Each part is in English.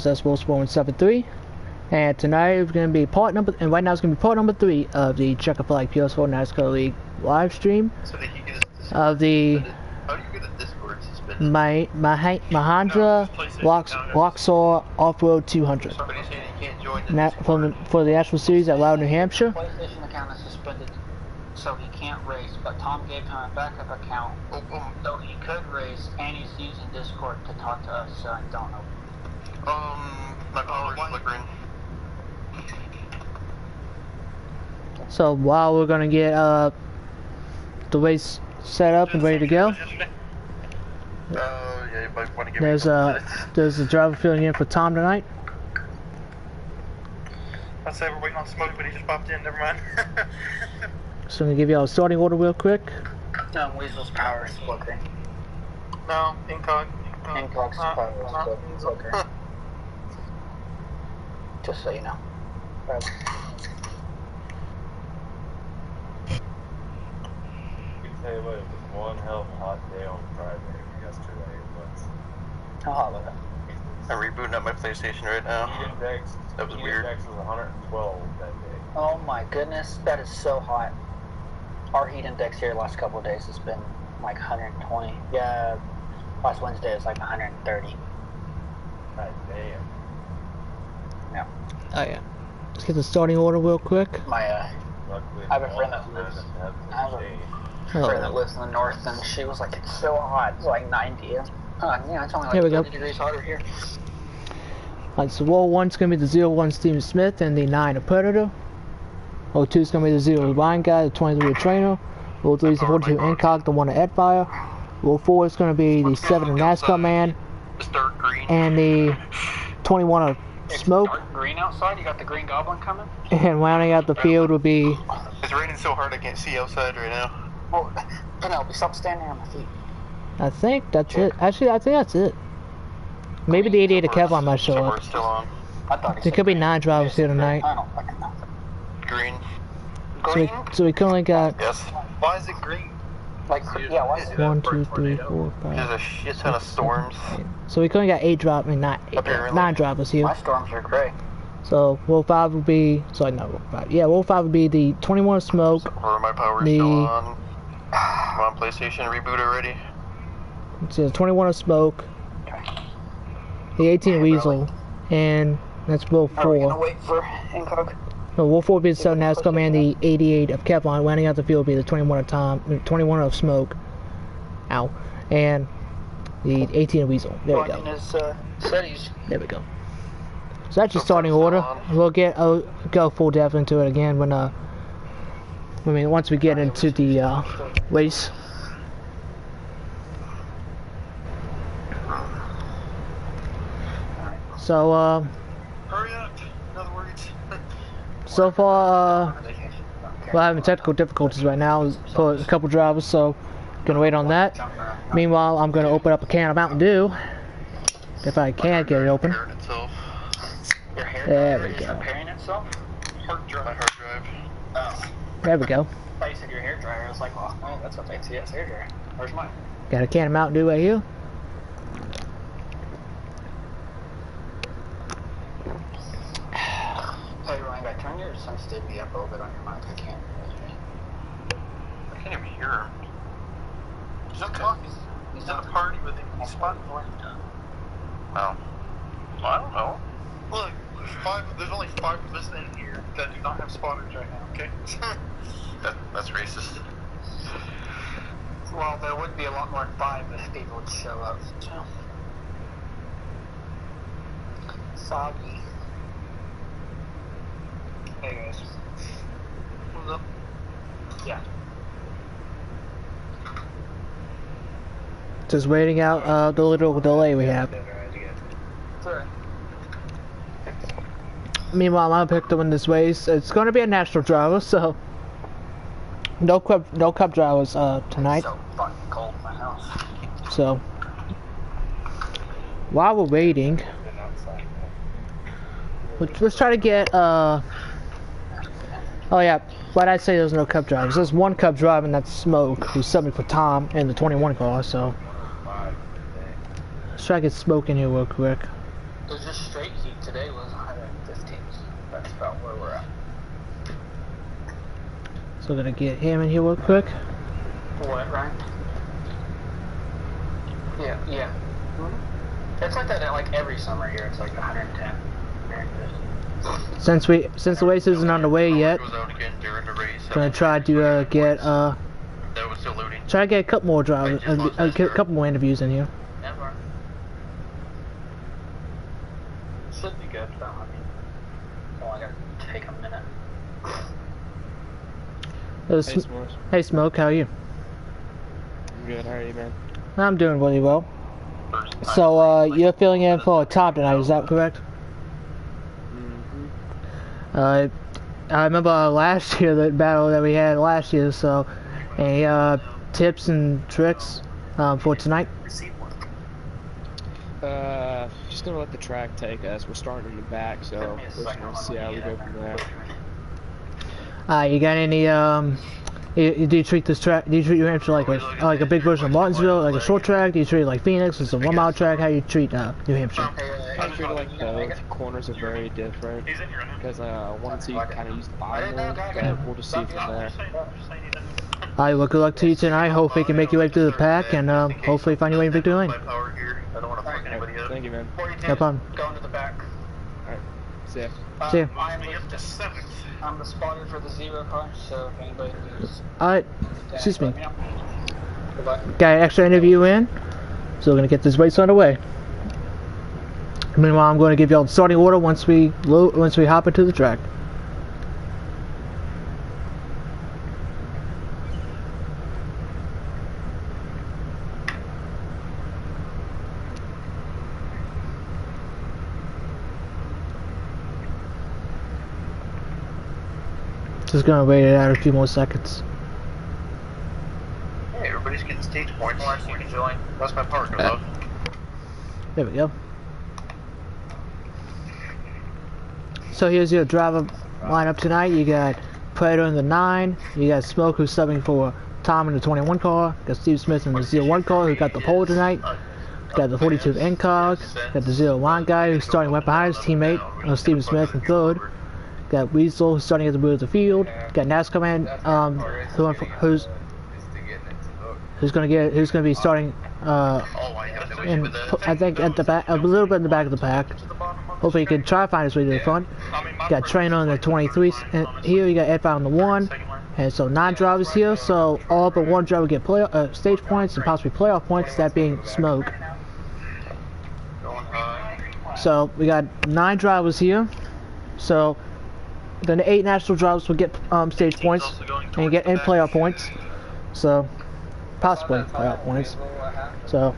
That's Wolfsborne73, and tonight is going to be part number, and right now it's going to be part number 3 of the Checkered Flag PS4 NASCAR League live stream of the Mahindra Roxor Offroad 200 for the National Series at Loudon, New Hampshire. PlayStation account is suspended, so he can't race, but Tom gave him a backup account, so he could race, and he's using Discord to talk to us, so I don't know. My power's flickering. So while we're gonna get the race set up and ready to go, Yeah, you might want to give there's a driver filling in for Tom tonight. I say we're waiting on Smoke, but he just popped in. Never mind. So I'm gonna give y'all a starting order real quick. No, Weasel's power is flickering. No, Incog. Incog's power is flickering. Just so you know. I can tell you what, it was one hell of a hot day on Friday yesterday. How hot was it? I'm rebooting up my PlayStation right now. That was weird. Index was 112 that day. Oh my goodness, that is so hot. Our heat index here the last couple of days has been like 120. Yeah, last Wednesday it was like 130. God damn. Yeah. Oh yeah. Let's get the starting order real quick. My Luckily, I have a friend that lives. Friend that lives in the north, and she was like, "It's so hot, it's like 90." Yeah, it's only like 30 degrees hotter here. Alright, so roll 1's gonna be the 01 Steven Smith and the 9 of Predator. Roll 2 is gonna be the 0 Ryan Guy, the 23 of Trainer. Roll 3 is the 42 Incog, the 1 of Edfire. Roll 4 is gonna be the 7 of NASCAR Man. It's dark green. And the 21 of Smoke. It's dark green outside. You got the Green Goblin coming. And rounding out the field will be. It's raining so hard I can't see outside right now. Oh, Penelope, stop standing on my feet. I think that's it. Actually, I think that's it. Maybe the 88 of Kevlar might show up. Still on. I thought There could be 9 drivers here tonight. I don't fucking know. Green. So we currently got Yes. Why is it green? Like, yeah, why is it? 1, 2, 3, 4, There's 5. a shit ton of storms. So we currently got 8 drivers. I mean, not 8, 9 drivers here. My storms are gray. So roll 5 will be. Sorry, not roll 5. Yeah, roll 5 will be the 21 of Smoke. Or my power's still on. I'm on PlayStation, reboot already. So the 21 of Smoke. The 18 Weasel, and that's roll 4. Are we gonna wait for Incog? No, roll 4 will be the 7 NASCAR Man, the 88 of Kevlar. Rounding out the field will be the 21 of Tom, 21 of Smoke. Ow. And the 18 of Weasel. There we go. There we go. So that's your starting order. We'll go full depth into it again when once we get into the race. So Hurry up, in other words. so far we're having technical difficulties right now for a couple drivers, so gonna wait on that. Meanwhile, I'm gonna open up a can of Mountain Dew if I can get it open. Your hair There we is go. repairing itself? Hard drive. Oh. There we go. I thought you said your hair dryer. I was like, well, oh, that's what they say. Yes, hair dryer. Where's mine? Got a can of Mountain Dew right here. Hey, Ryan, I turn your sensitivity up a little bit on your mic. I can't. I can't even hear him. He's not talking. He's at a party with him. He's spotting the light. Oh. Well, I don't know. Look, there's only 5 of us in here that do not have spotters right now, okay? That's racist. Well, there would be a lot more than 5 if people would show up. So. Soggy. Hey guys. What's up? Yeah. Just waiting out the little delay we have. Sorry. Meanwhile, I'm picked up in this race. It's going to be a national driver, so no cup drivers tonight. It's so fucking cold in my house. So while we're waiting, let's try to get oh yeah, why'd I say there's no cup drivers? There's one cup driver, and that's Smoke, who's subbing for Tom in the 21 car. So let's try to get Smoke in here real quick. Is this straight heat today was 115. That's about where we're at. So we're gonna get him in here real quick. What, Ryan? Yeah, yeah. It's like that like every summer here. It's like 110, 150. Since the race isn't on the way yet, gonna try to get try to get a couple more drivers, a couple more interviews in here. Never. Should be good though. I mean, it's only gonna take a minute. Hey Smoke, how are you? I'm good, how are you, man? I'm doing really well. So, you're filling in for Tom tonight, is that correct? Mm-hmm. I remember last year, the battle that we had last year, so any tips and tricks for tonight? Just gonna let the track take us. We're starting in the back, so we're just gonna see how we go from there. You got any, do you treat this track, do you treat New Hampshire like a big version of Martinsville, like a short track? Do you treat it like Phoenix, it's a 1 mile track? How do you treat New Hampshire? I feel like both corners are very different, because one seat kind of used the Bible, but we'll just see from there. Alright, well, good luck to you tonight. Hopefully you can make your way through the pack, and hopefully find your way in victory lane. Thank you, man. No problem. Going to the back. Alright, see ya. See ya. I'm the spotter for the 0 car, so if anybody needs... Alright, excuse me. Goodbye. Got an extra interview in, so we're gonna get this race underway. Meanwhile, I'm going to give y'all the starting order once we hop into the track. Just gonna wait it out a few more seconds. Hey, everybody's getting stage points. You can join. That's my power goes off. There we go. So here's your driver lineup tonight. You got Predator in the 9. You got Smoke, who's subbing for Tom in the 21 car. You got Steve Smith in the 01 car, who got the pole tonight. You got the 42 NCOG. Got the 01 guy, who's starting right behind his teammate, Stephen Smith in 3rd. Got Weasel, who's starting at the rear of the field. Got Nascar man, who's gonna be starting in, I think, at the back, a little bit in the back of the pack. Hopefully he can try to find his way to the front. Got Trainer in the 23, and here you got Ed on the 1, and so 9 drivers here. So all but 1 driver get stage points and possibly playoff points. That being Smoke. So we got 9 drivers here. So then the 8 national drivers will get stage points and get in playoff points. So possibly playoff points. So.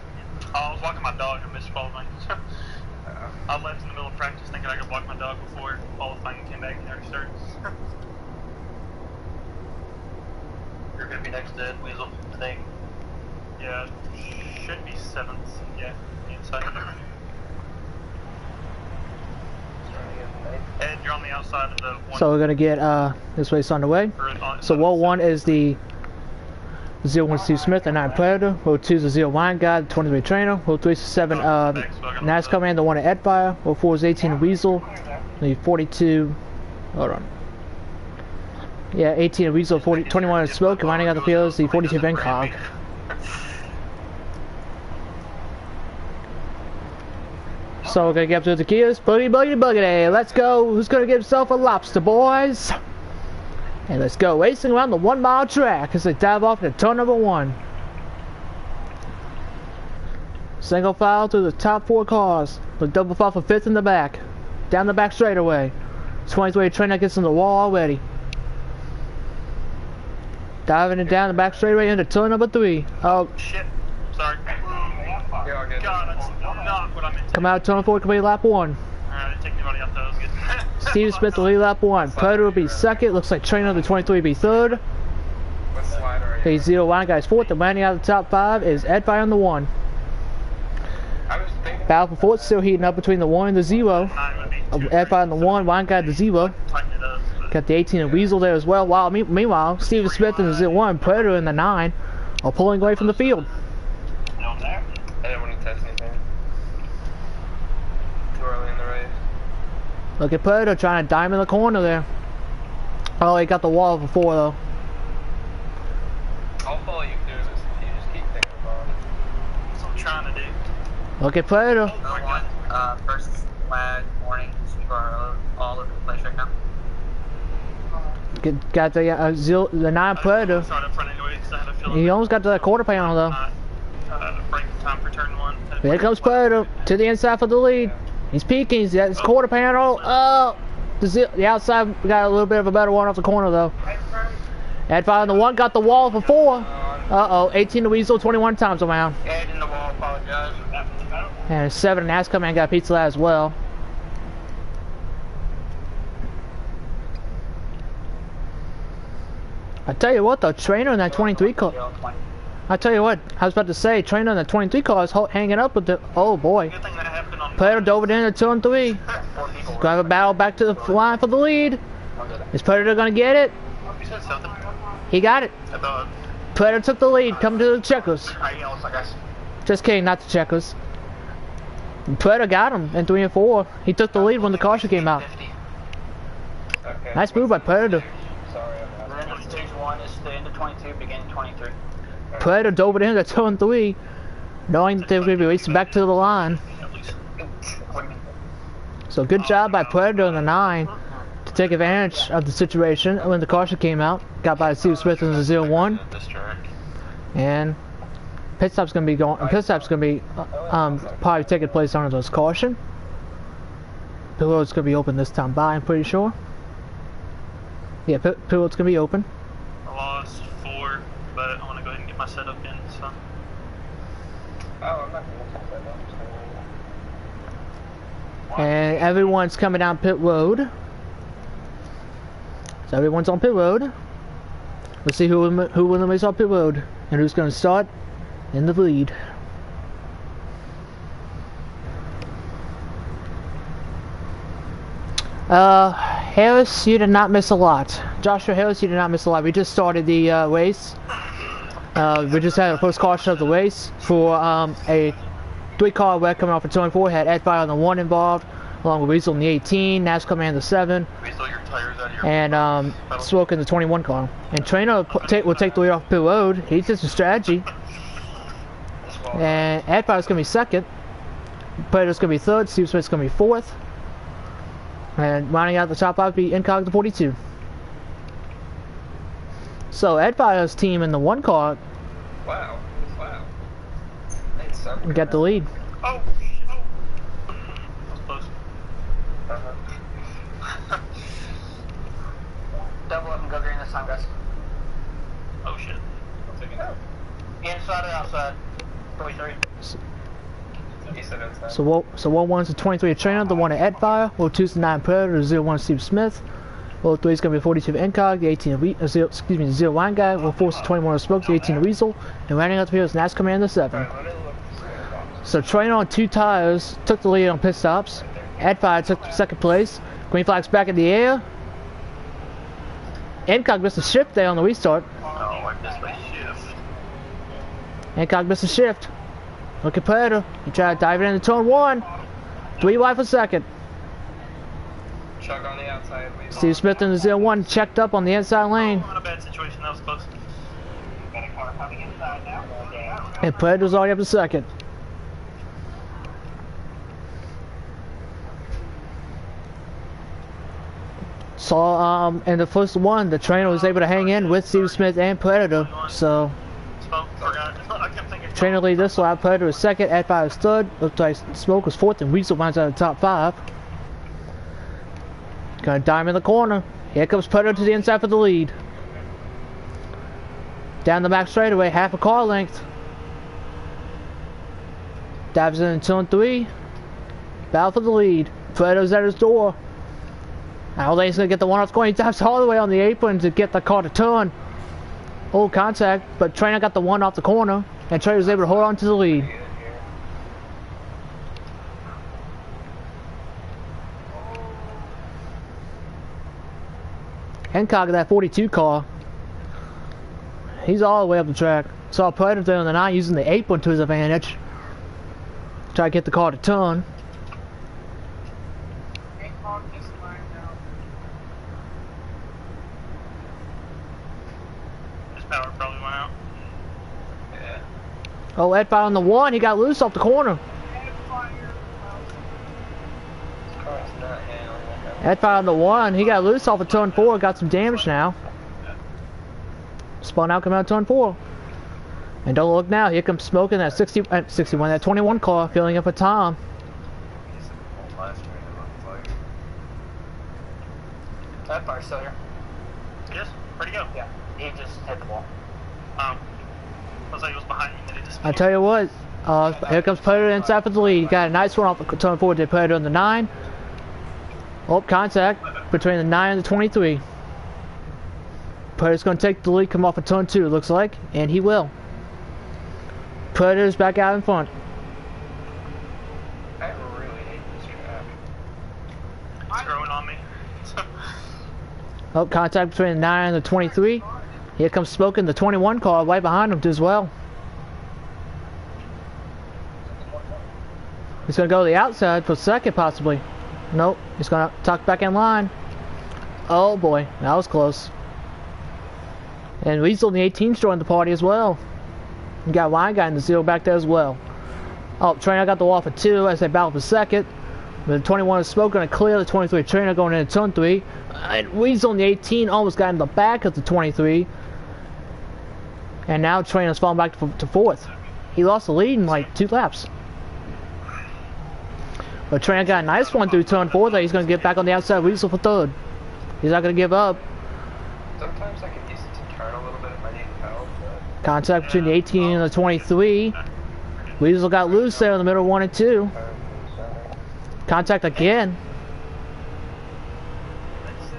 I was walking my dog and missed qualifying. I left in the middle of practice thinking I could walk my dog before qualifying came back and there started. You're gonna be next to Ed Weasel, I think. Yeah, should be 7th. Yeah, inside. Ed, you're on the outside of the one. So we're gonna get this race underway. So row 1 is the 01 Steve Smith, the 9 Predator. Row 2 is the 0 Wine Guy, the 23 Trainer. Row 3 is the 7 NASCAR man, the 1 at Edfire. Row 4 is 18 Weasel, the 42. Hold on. Yeah, 18 Weasel, 21 Smoke, and winding out the field is the 42 Bangkok. So we're gonna get up to the gears. Boogity, boogity, boogity. Let's go. Who's gonna get himself a lobster, boys? And let's go racing around the 1 mile track as they dive off into turn number 1. Single file through the top 4 cars. With double file for 5th in the back. Down the back straightaway. 23 Trainer gets in the wall already. Diving it down the back straightaway into turn number 3. Oh shit. Sorry. God, that's not what I meant to come out turn 4, complete lap 1. Alright, I didn't take anybody out, that was good. Steve Smith will lead lap 1. Predator will be 2nd. Looks like Trainer the 23 will be 3rd. The 0 Wine Guy's 4th. And landing out of the top 5 is Edfire on the 1. Battle for 4th still heating up between the 1 and the 0. Edfire on the 1, Wine Guy the 0. Got the 18 and Weasel there as well. While meanwhile, Stephen Smith and the 0 1, Predator in the 9 are pulling away from the field. I didn't want to test anything. Too early in the race. Look at Predator trying to dime in the corner there. Oh, he got the wall before though. I'll follow you through this if you just keep thinking about it. That's what I'm trying to do. Look at Predator. First flag, warning, you are all over the place right now. Got the 9 Predator. He almost got to that quarter panel though. Break time for turn 1. Here comes Predator to the inside for the lead. He's peeking. He's at his quarter panel. Oh, the outside got a little bit of a better one off the corner though. Adfire on the 1 got the wall for 4. Uh-oh, 18 to Weasel, 21 times around. Ed in the wall, apologize. And 7 Nascar man got pizza as well. I tell you what though, Trainer in that 23 car. I tell you what, I was about to say, Trainer in that 23 car is hanging up with the. Oh boy. Predator dove it in at 2 and 3. Gonna have a battle back to the line for the lead. Is Predator gonna get it? He got it. Predator took the lead, coming to the Checkers. Just kidding, not the Checkers. Predator got him in 3 and 4. He took the lead when the caution came out. Nice move by Predator. Stage 1 is the end of 22, beginning 23. Predator dove it in at 2 and 3, knowing that they were going to be racing back to the line. So good job by Predator in the 9 to take advantage of the situation when the caution came out. Got by Steve Smith in the 0-1. And pit stop's going to be going. Pit stop's going to be probably taking place under those caution. Pit road's going to be open this time by, I'm pretty sure. Yeah, pit road's going to be open. I lost 4, but I want to go ahead and get my setup in, so. Oh, I'm not going to look at that. And everyone's coming down pit road. So everyone's on pit road. Let's see who will race on pit road and who's going to start in the lead. Harris, you did not miss a lot. Joshua Harris, you did not miss a lot. We just started the race. We just had the first caution of the race for a 3-car wreck coming off of 2 and 4. Had Adfire on the 1 involved, along with Weasel in the 18, Nascar man in the 7, and Smoke in the 21 car. And Trainer will take the lead off pit road. He's just a strategy. And Adfire's going to be 2nd. Predator's going to be 3rd. Steve Smith's going to be 4th. And rounding out the top 5 be Incog the 42. So Adfire's team in the 1 car got the lead. Oh, that was close. Double up and go green this time, guys. Oh shit. I'm taking out. Inside or outside? 43. So 1-1's the 23 of Trainer, the 1 at Adfire, 2's the 9 Predator, 0-1 Steve Smith, 3 is going to be 42 of Incog, the 18 of the 0 Wine Guy, 4's the 21 of Smoke, the 18 of Weasel, and rounding out the field is Nascar man the 7. So Trainer on 2 tires took the lead on pit stops. Adfire took 2nd place. Green flag's back in the air. Incog missed a shift there on the restart. Oh, I missed my shift. Incog missed a shift. Look at Predator. He tried to dive it into turn 1. 3 wide for 2nd. Chuck on the outside. Steve Smith in the 0-1 checked up on the inside lane. Not a bad situation. That was close. Got a car coming inside now. And Predator's already up to 2nd. So in the first one, the Trainer was able to hang in with Steve Smith and Predator. So Trainer lead this lap. Predator was 2nd, Adfire was 3rd. Looked like Smoke was 4th, and Weasel runs out of the top 5. Gonna dime in the corner. Here comes Predator to the inside for the lead. Down the back straightaway, half a car length. Dives in 2 and 3. Battle for the lead. Predator's at his door. Now Lane's gonna get the 1 off score. He dives all the way on the apron to get the car to turn. Old contact, but Trainer got the 1 off the corner, and Trainer was able to hold on to the lead. Hancock of that 42 car, he's all the way up the track. Saw Predator on the 9 using the apron to his advantage. Try to get the car to turn. His power probably went out. Yeah. Oh, Ed fired on the 1. He got loose off the corner. Ed fired on the 1. He got loose off of turn 4. Got some damage now. Spun out, coming out of turn 4. And don't look now. Here comes smoking that 61, that 21 car, filling up for Tom. That fire's still here. Yes? Where'd he go? Yeah, he just hit the wall. I was like, he was behind me, and then he just... I tell you what, here comes Predator inside for the lead. Got a nice one off turn 4 to Predator on the 9. Oh, contact between the 9 and the 23. Predator's going to take the lead, come off of turn 2, it looks like, and he will. Predator's back out in front. I really hate this trap. It's growing on me. Oh, contact between the 9 and the 23. Here comes Smoking, the 21 car, right behind him as well. He's going to go to the outside for second, possibly. Nope, he's going to tuck back in line. Oh boy, that was close. And Weasel in the 18's joined the party as well. You got Wine Guy in the 0 back there as well. Oh, Trainer got the wall for 2 as they battle for second. The 21 is Smoke going to clear the 23. Trainer going into turn 3. And Weasel in the 18 almost got in the back of the 23. And now Trainer's falling back to 4th. He lost the lead in like 2 laps. But Trainer got a nice one through turn 4 there. He's going to get back on the outside. Weasel for 3rd. He's not going to give up. Sometimes I can use it to turn a little bit if I need help. But... Contact between the 18 and the 23. Weasel got loose there in the middle 1 and 2. Contact again.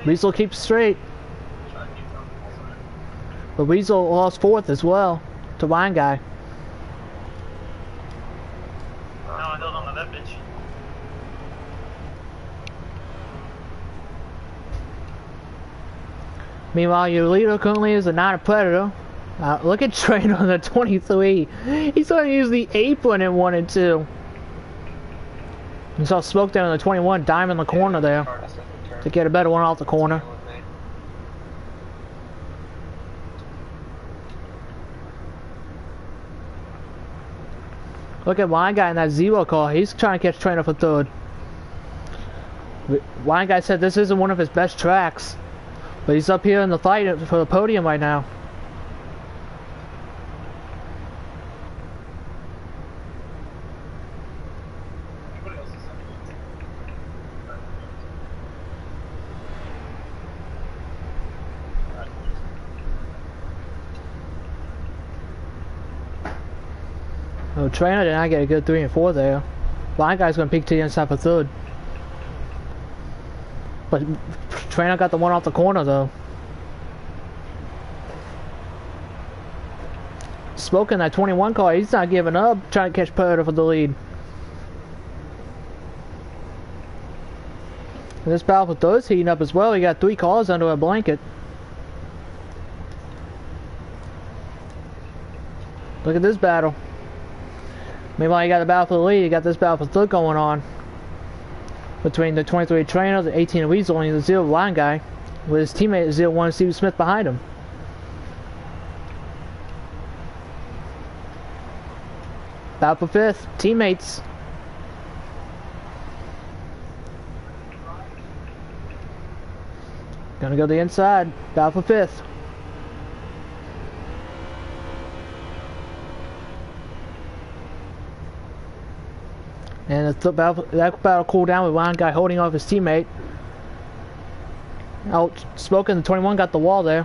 Weasel keeps straight. But Weasel lost 4th as well to Wine Guy. No, I held on to that bitch. Meanwhile, your leader currently is the 9 Predator. Look at Trainer on the 23. He's going to use the apron in 1 and 2. You saw Smoke down on the 21, dime in the corner there to get a better one off the corner. Look at Wine Guy in that 0 car. He's trying to catch Trainer for 3rd. Wine Guy said this isn't one of his best tracks. But he's up here in the fight for the podium right now. Oh, Trainer did not get a good 3 and 4 there. Blind Guy's going to peek to the inside for 3rd. But Trainer got the one off the corner though. Smoking that 21 car, he's not giving up, trying to catch Predator for the lead. And this battle for 3rd's heating up as well. He got 3 cars under a blanket. Look at this battle. Meanwhile, you got the battle for the lead. You got this battle for 3rd going on between the 23 Trainer, the 18 Weasel, and the 0 Line Guy, with his teammate 01 Steve Smith behind him. Battle for 5th, teammates. Gonna go to the inside. Battle for 5th. And that battle cooled down with Line Guy holding off his teammate. Out Smoking, the 21 got the wall there,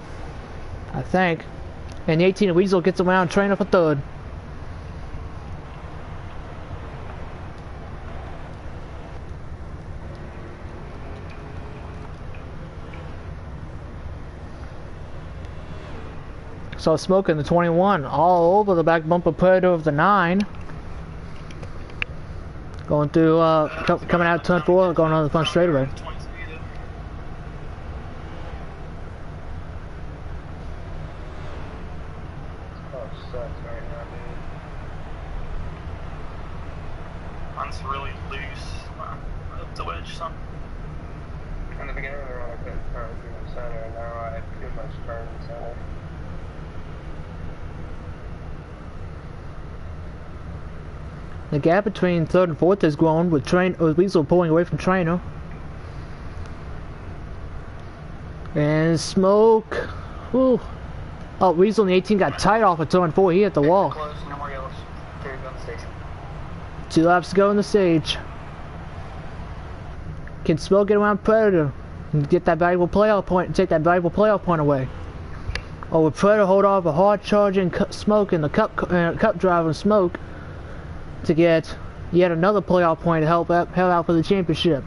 I think. And the 18 Weasel gets around Trainer for 3rd. So Smoking, the 21, all over the back bumper Predator of the 9. Going through, coming out turn 4, going on the front straightaway. Mine's really loose. Up the wedge, son. In the beginning of the run, I couldn't turn through the center, and now I have too much turn in the center. The gap between third and fourth has grown with Weasel pulling away from Trainer. And Smoke. Ooh. Oh, Weasel in the 18 got tight off of turn 4. He hit the wall. Close, no more yellows. Carry on the stage. 2 laps to go in the stage. Can Smoke get around Predator and get that valuable playoff point and take that valuable playoff point away? Or would Predator hold off a hard charging Smoke in the cup driver Smoke to get yet another playoff point to help out for the championship?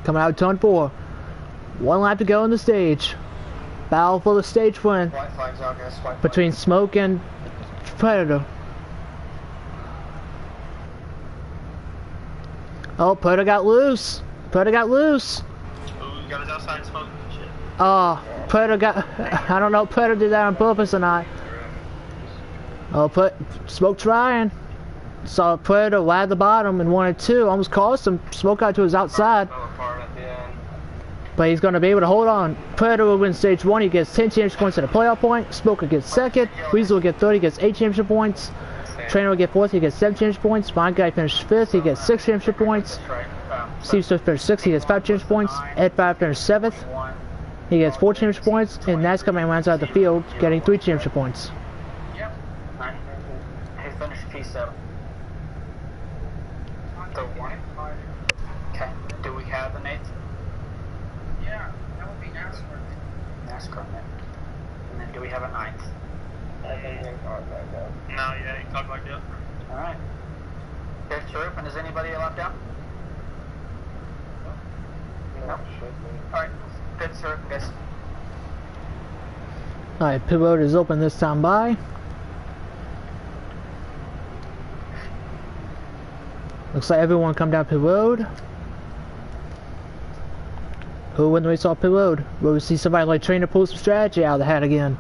Coming out of turn 4. 1 lap to go in the stage. Battle for the stage win White flags out, guys. White flags. between Smoke and Predator. Oh, Predator got loose. Predator got loose. Ooh, you got his outside smoke. Shit. Oh, Predator got... I don't know if Predator did that on purpose or not. Oh, Smoke trying. Saw Predator wide the bottom and wanted 2. Almost cost him. Smoke out to his outside. Fell apart at the end. But he's going to be able to hold on. Predator will win stage 1. He gets 10 championship points at a playoff point. Smoke will get 2nd. Weasel will get 3rd. He gets 8 championship points. Trainer will get 4th. He gets 7 championship points. My guy finished 5th. He gets 6 championship points. Steve Swift finished 6th. He gets 5 championship points. Ed 5 finished 7th. He gets 4 championship points. And Nascar man rounds out the field, getting 3 championship points. Yep. He finished P7. The 1. Okay. Do we have an 8th? Yeah, that would be NASCAR. NASCAR, man. And then do we have a 9th? I think they caught like that. No, yeah, he caught like that. Alright. Fifth group, and is anybody left down? No. Alright. Fifth group, guys. Alright, pit road is open this time by. Looks like everyone come down pit road. Who win the race off pit road? Will we see somebody like Trainer pull some strategy out of the hat again?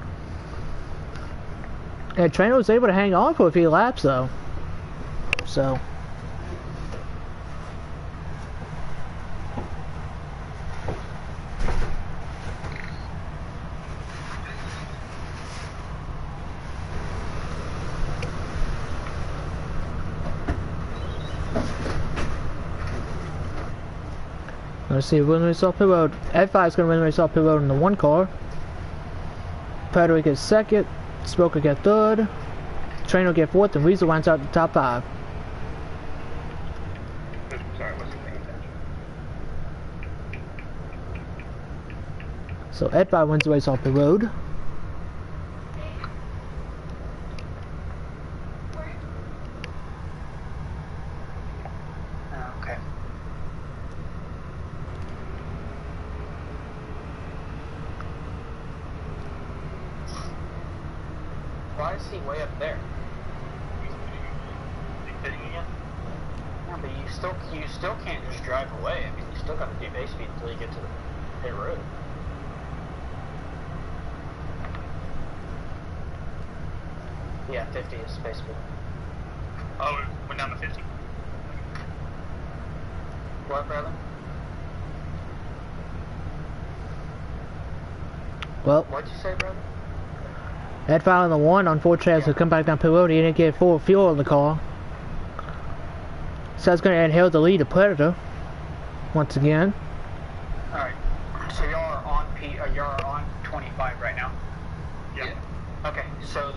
And Trainer was able to hang on for a few laps though. So. Let's see, win the race off pit road. F5 is going to win the race off pit road in the 1 car. Predator gets 2nd. Smoke will get 3rd. Trainer will get 4th, and Weasel runs out the top 5. Sorry, I wasn't paying attention. So F5 wins the race off pit road. Okay. Why is he way up there? Is he fitting again? Yeah, but you still can't just drive away. I mean, you still got to do base speed until you get to the pit road. Yeah, 50 is base speed. Oh, it went down to 50. What, brother? Well, What'd you say, brother? Ed File in the 1, unfortunately, has to come back down pit road. He didn't get full fuel in the car. So that's going to inherit the lead of Predator once again. Alright, so y'all are on 25 right now? Yeah. Okay, so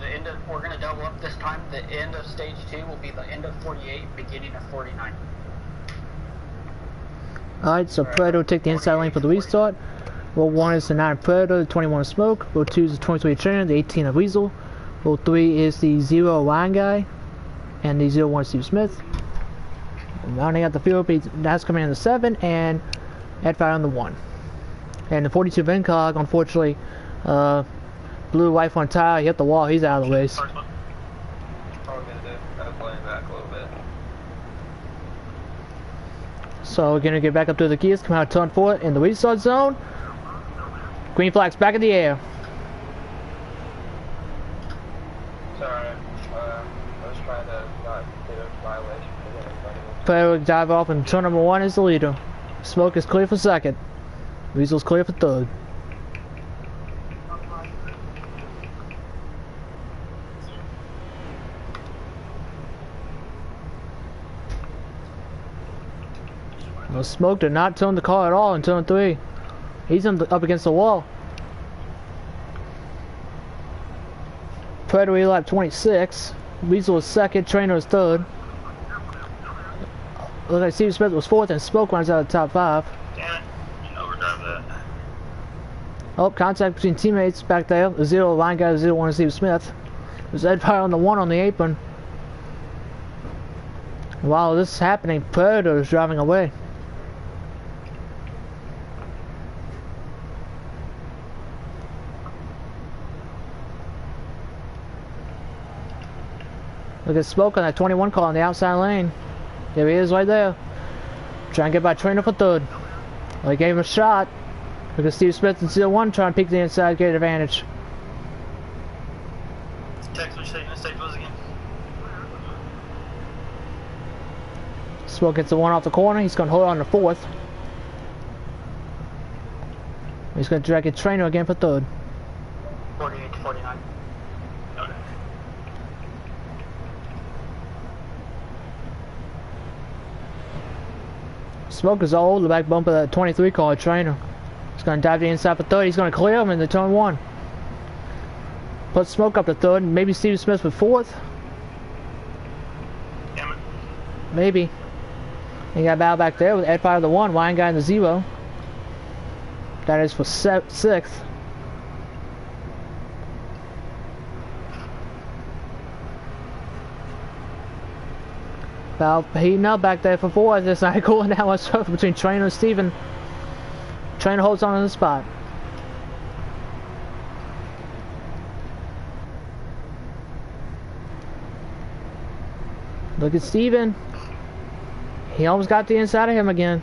we're going to double up this time. The end of stage 2 will be the end of 48, beginning of 49. Alright, so Predator will take the inside lane for the restart. Row 1 is the 9 Predator, the 21 of Smoke. Row 2 is the 23 Trainer, the 18 of Weasel. Row 3 is the 0 Ryan Guy, and the 01 Steve Smith. And rounding out the field, that's coming in the 7, and Ed Fire on the 1. And the 42 Vincog, unfortunately, blew wife on tire, he hit the wall, he's out of the race. Probably gonna do. I'm playing back a little bit. So we're gonna get back up to the gears, come out of turn 4 in the restart zone. Green flags back in the air. Sorry, I was trying to not get a violation. Player will dive off and turn number 1 is the leader. Smoke is clear for second. Weasel's clear for third. Well, Smoke did not turn the car at all in turn 3. He's up against the wall. Predator lap 26. Weasel is second. Trainer is third. Looks like Steve Smith was fourth, and Smoke runs out of the top 5. Damn it. Overdrive that. Oh, contact between teammates back there. The 0 line guy, the 0-1 is Steve Smith. There's Ed Fire on the 1 on the apron. While this is happening, Predator is driving away. Look at Smoke on that 21 car on the outside lane. There he is right there. Trying to get by Trainer for third. Well, he gave him a shot. Look at Steve Smith and 0-1 trying to peek the inside, get advantage. Text which stage was again? Smoke gets the 1 off the corner. He's going to hold on to 4th. He's going to drag a Trainer again for third. 48 to 49. Okay. Smoke is old. The back bumper of that 23 car Trainer. He's going to dive to the inside for third. He's going to clear him in the turn 1. Put Smoke up to third. Maybe Steve Smith with 4th. Damn it. Maybe. He got battle back there with Ed Fire the 1, Wine Guy in the 0. That is for 6th. Battle heating up back there for 4th. It's not cool now whatsoever between Trainer and Steven. Trainer holds on to the spot. Look at Steven. He almost got the inside of him again.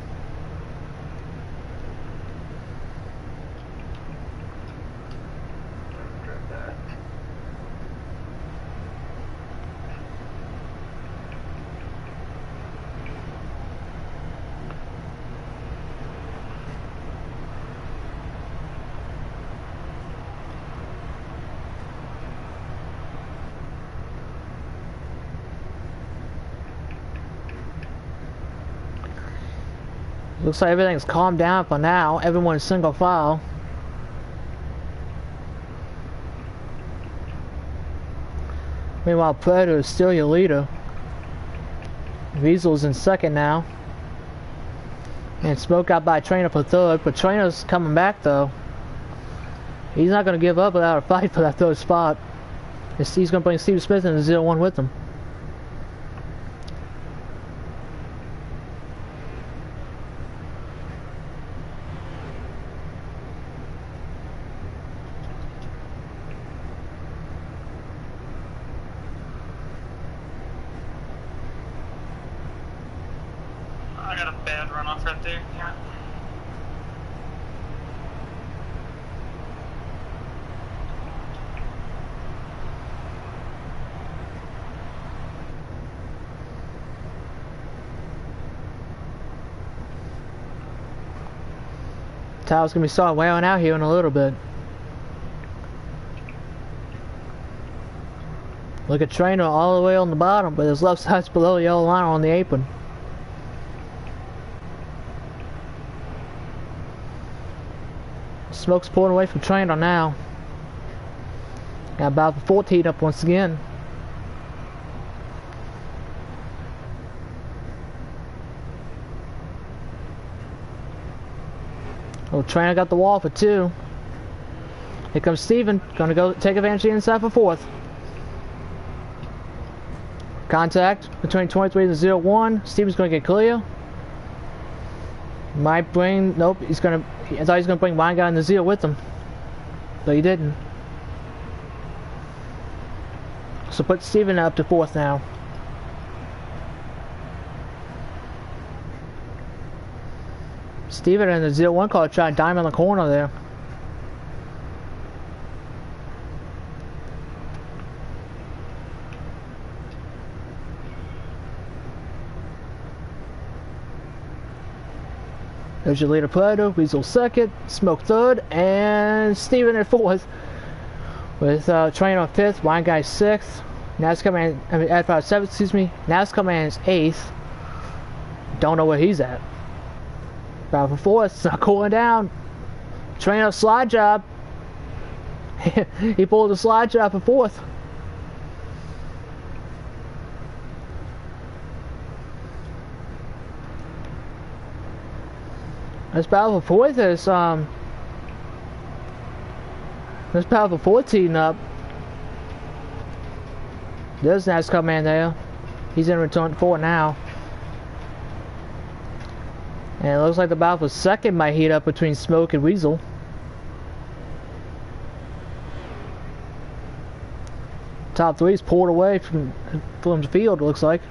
Looks like everything's calmed down for now. Everyone's single file. Meanwhile, Predator is still your leader. Weasel's in second now. And Smoke got by Trainer for third, but Trainer's coming back though. He's not going to give up without a fight for that third spot. He's going to bring Steve Smith in the 0-1 with him. I got a bad runoff right there. Yeah. Tire's gonna be starting wearing out here in a little bit. Look at Trainer all the way on the bottom, but his left side's below the yellow line on the apron. Smoke's pulling away from Trainer now. Got about the 14 up once again. Oh, Trainer got the wall for 2. Here comes Steven. Gonna go take advantage of the inside for 4th. Contact between 23 and 0-1. Steven's gonna get clear. Might bring, nope, he's gonna, I thought he was gonna bring Wine Guy in the 0 with him. But he didn't. So put Steven up to 4th now. Steven in the 0-1 car trying to dime in the corner there. There's your leader Predator, Weasel second, Smoke third, and Steven at fourth. With Train on fifth, Wine Guy sixth, Nascar Man, Adfire seventh, excuse me. Nascar Man is eighth. Don't know where he's at. Battle for fourth, it's not cooling down. Train on slide job. He pulled a slide job for fourth. This battle for fourth is this battle for 14 up. There's NASCAR man there. He's in return 4 now. And it looks like the battle for second might heat up between Smoke and Weasel. Top 3's pulled away from the field, it looks like.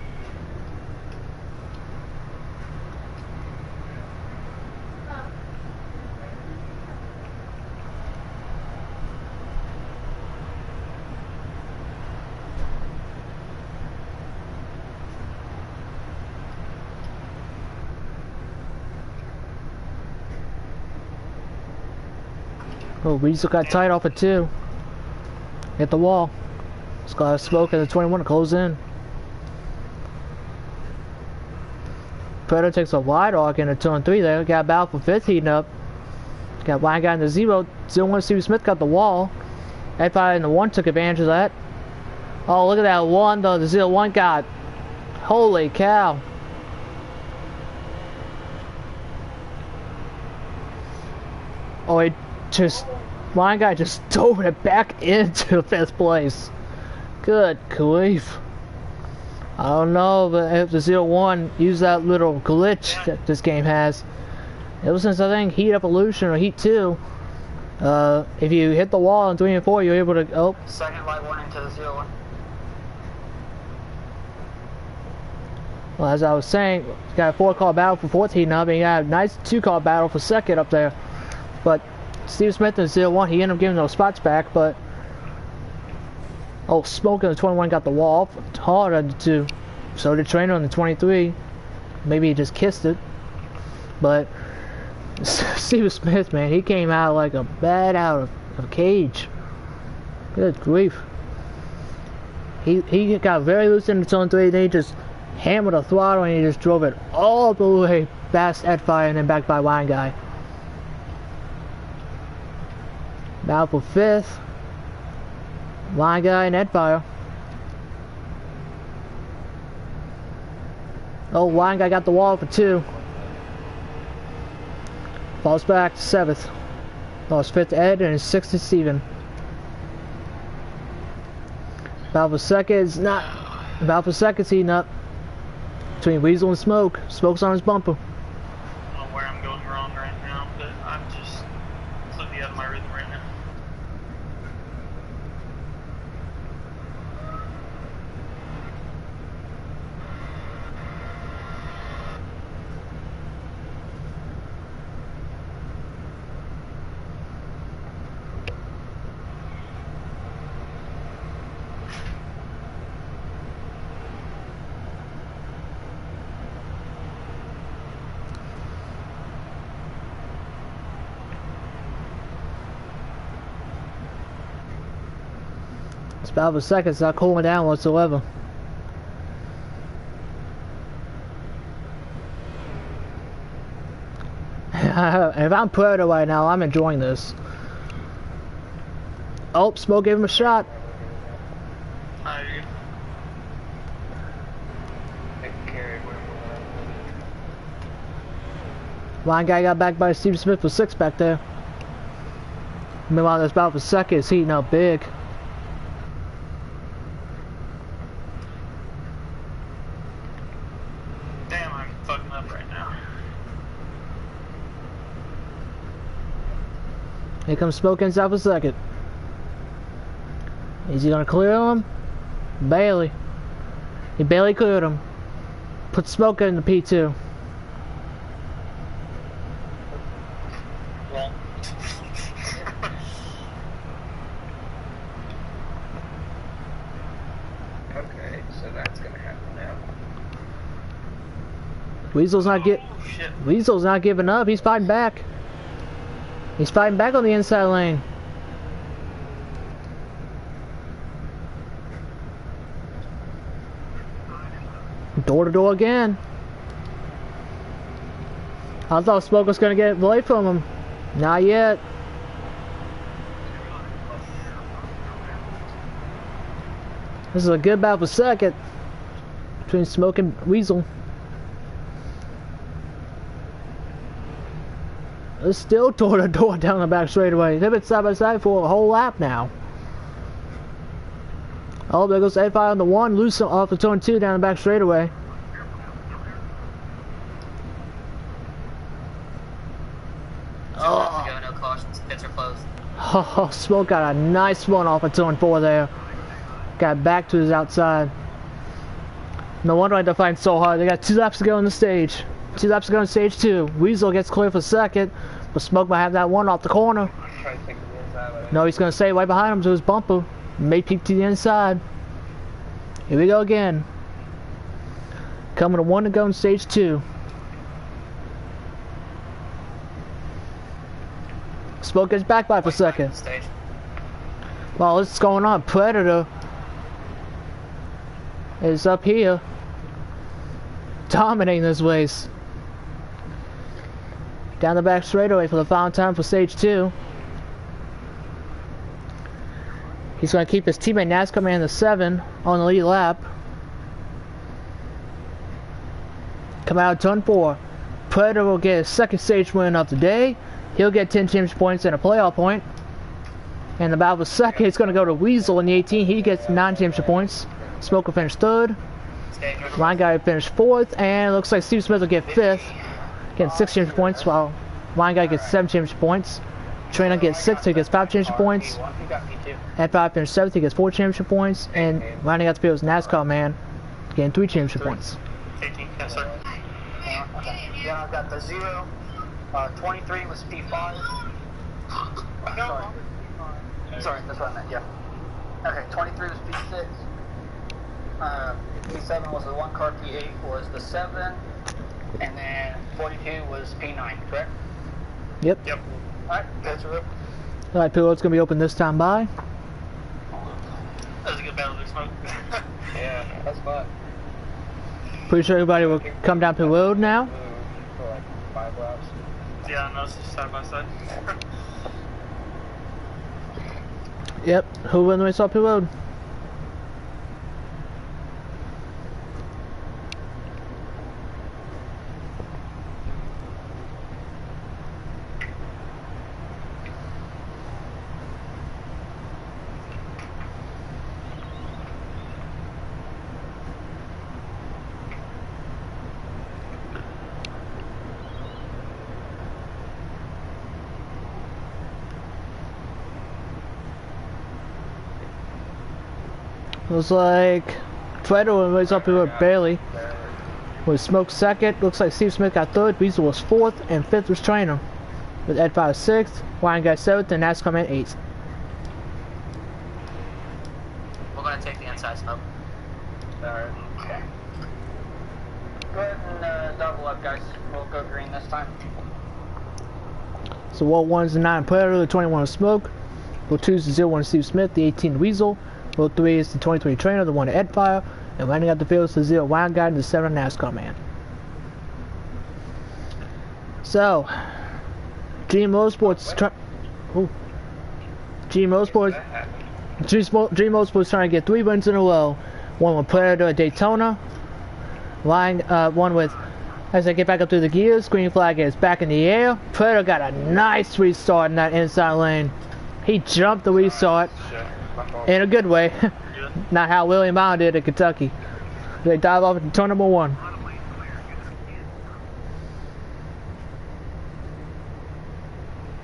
Oh, Weasel got tight off of 2. Hit the wall. It's got Smoke at the 21 to close in. Predator takes a wide arc into turn 3 there. Got battle for 5th heating up. Got Wine Guy in the 0. 0-1 Steve Smith got the wall. Empire in the 1 took advantage of that. Oh, look at that 1 though, the 0-1 got. Holy cow. Oh, it just, Wine Guy just dove it back into 5th place. Good grief. I don't know, but if the 0-1 used that little glitch that this game has, ever since I think Heat Evolution or Heat 2, if you hit the wall in 3 and 4, you're able to, oh. Second light warning to the 0-1. Well, as I was saying, got a 4-car battle for 14 up, and you got a nice 2-car battle for second up there. But Steve Smith and 0-1, he ended up giving those spots back, but oh, Smoke on the 21 got the wall hard on the 2. So did Trainer on the 23. Maybe he just kissed it. But Steve Smith, man, he came out like a bat out of a cage. Good grief. He got very loose in the turn 3, then he just hammered the throttle and he just drove it all the way past Edfire and then back by Wine Guy. Battle for 5th. Wine Guy and Edfire. Oh, Wine Guy got the wall for 2. Falls back to 7th. Lost 5th to Ed and his 6th to Steven. Battle for 2nd is not. Battle for 2nd's heating up. Between Weasel and Smoke. Smoke's on his bumper. I don't know where I'm going wrong right now, but I'm just completely out of my rhythm right now. This battle for 2nd's not cooling down whatsoever. If I'm Predator right now, I'm enjoying this. Oh, Smoke gave him a shot. Wine Guy got back by Steve Smith for 6 back there. Meanwhile, this battle for 2nd is heating up big. Damn, I'm fucking up right now. Here comes Smoke inside for 2nd. Is he gonna clear him? Barely. He barely cleared him. Put Smoke in the P2. Well. Okay, so that's gonna happen now. Weasel's not giving up. He's fighting back. He's fighting back on the inside lane. Door to door again. I thought Smoke was gonna get away from him. Not yet. This is a good battle for second between Smoke and Weasel. It's still door to door down the back straightaway. They've been side by side for a whole lap now. Oh, there goes A5 on the 1, loose off the turn 2 down the back straightaway. Oh, no cautions. Pits are closed. Oh, Smoke got a nice one off of turn 4 there. Got back to his outside. No wonder I had to fight so hard. They got 2 laps to go on the stage. 2 laps to go on stage 2. Weasel gets clear for second, but Smoke might have that one off the corner. No, he's going to stay right behind him to his bumper. May peek to the inside. Here we go again. Coming to 1 to go in stage 2. Smoke gets back by for second. Well, what's going on? Predator is up here dominating this race. Down the back straightaway for the final time for stage 2. He's going to keep his teammate Nascar man the 7 on the lead lap. Come out of turn 4. Predator will get his second stage win of the day. He'll get 10 championship points and a playoff point. And the battle for second is going to go to Weasel in the 18. He gets 9 championship points. Smoke will finish 3rd. Ryan Guy will finish 4th. And it looks like Steve Smith will get 5th. Getting 6 championship points while Ryan Guy gets 7 championship points. Trainer gets 6, so he gets 5 championship points. At 5 finished 7th, he gets 4 championship points. And rounding out the field is NASCAR man, getting 3 championship points. 18, yes, sir. Yeah, I've got the 0. 23 was P5. Sorry, that's what I meant, yeah. Okay, 23 was P6. P7 was the 1 car, P8 was the 7. And then 42 was P9, correct? Yep. Yep. Alright, that's it. Alright, payload's going to be open this time by. That was a good battle, Smoke. Yeah, that's fun. Pretty sure everybody will come down payload now. For like 5 laps. Yeah, no, it's just side by side. Yep, who won the race off payload? Looks like Predator was up here with Bailey. With Smoke 2nd. Looks like Steve Smith got 3rd. Weasel was 4th. And 5th was Trainer. With Ed 5 6th. Ryan Guy 7th. And NASCAR man 8th. We're going to take the inside, Smoke. Alright. Okay. Go ahead and double up, guys. We'll go green this time. So World 1's the 9 Predator. The 21 is Smoke. World 2's the 01 Steve Smith. The 18 Weasel. World 3 is the 2020 Trainer, the 1 Ed Fire, and rounding out the field is the 0 Wild Guy and the 7 NASCAR man. So, Dream Motorsports trying to get 3 wins in a row. One with Predator at Daytona, one with, as I get back up through the gears, green flag is back in the air. Predator got a nice restart in that inside lane. He jumped the restart. In a good way. Not how William Allen did at Kentucky. They dive off into turn number 1.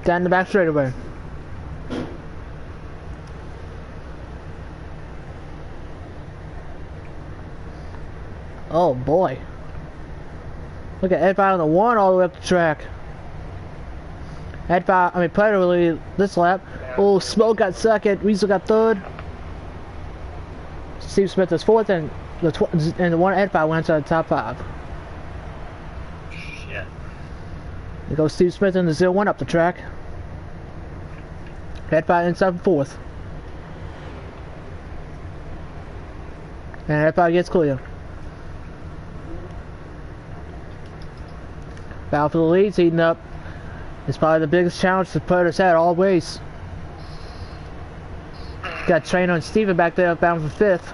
Down the back straightaway. Oh boy. Look at Ed 5 on the 1 all the way up the track. Predator really this lap. Oh, Smoke got 2nd, Weasel got 3rd. Steve Smith is 4th, and the 1 Ed 5 went to the top 5. Yeah. There goes Steve Smith in the 0-1 up the track. Head by inside from 4th. And head by gets clear. Battle for the lead's heating up. It's probably the biggest challenge the Predators had all race. Got Trainer and Steven back there bound for 5th.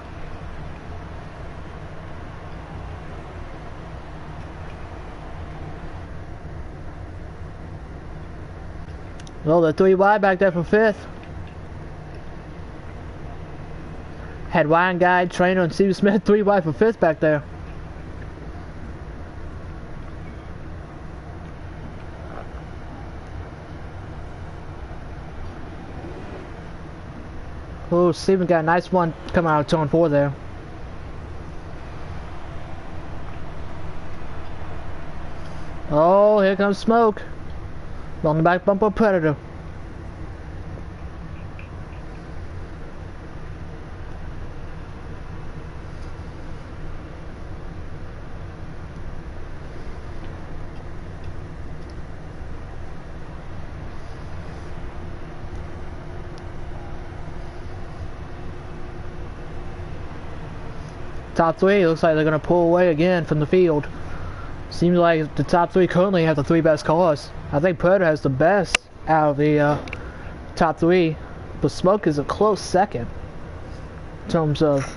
Well, the 3 wide back there for 5th. Had Ryan Guide, Trainer, and Steve Smith 3 wide for 5th back there. Oh, Steven got a nice one coming out of turn 4 there. Oh, here comes smoke. On the back bumper, Predator. Top 3 looks like they're going to pull away again from the field. Seems like the top 3 currently have the 3 best cars. I think Predator has the best out of the top 3, but Smoke is a close second in terms of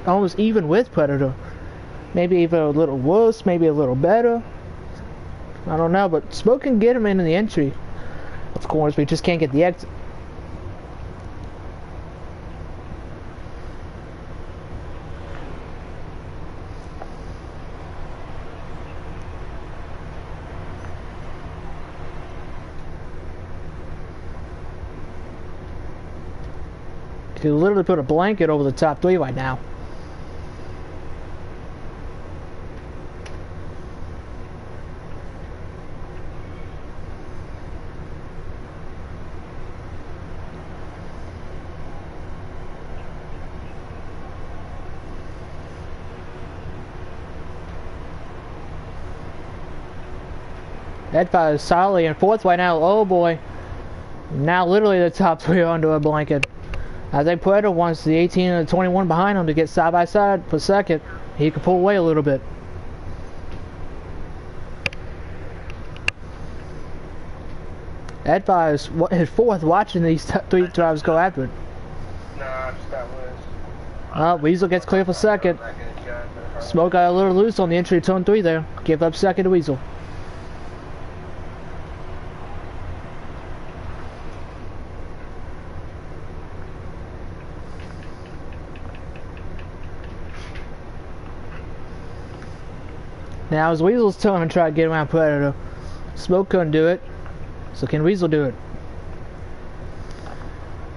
almost even with Predator. Maybe even a little worse, maybe a little better. I don't know, but Smoke can get him into the entry of corners, but he just can't get the exit. You could literally put a blanket over the top 3 right now. Edfire is solidly in 4th right now. Oh boy. Now literally the top 3 are under a blanket. I think Predator wants the 18 and the 21 behind him to get side by side for 2nd. He can pull away a little bit. Ed is 4th watching these 3 drivers go after it. Nah, I just got loose. Weasel gets clear for 2nd. Smoke got a little loose on the entry to turn 3 there. Give up 2nd to Weasel. Now it's Weasel's turn to try to get around Predator. Smoke couldn't do it, so can Weasel do it?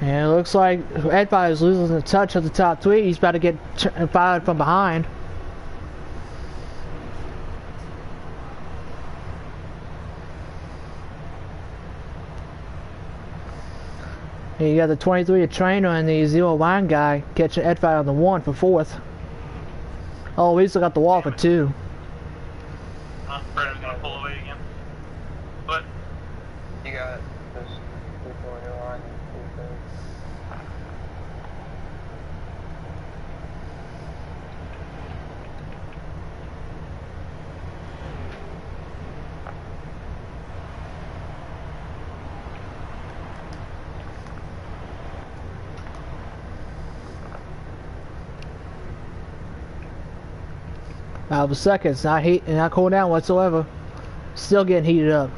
And it looks like Edfire is losing the touch of the top 3. He's about to get fired from behind. And you got the 23 Trainer and the 0-1 guy catching Edfire on the 1 for 4th. Oh, Weasel got the wall for 2. Predator's gonna pull away again. But You got this 3-4 line. Out of a second, it's not cooling down whatsoever. Still getting heated up.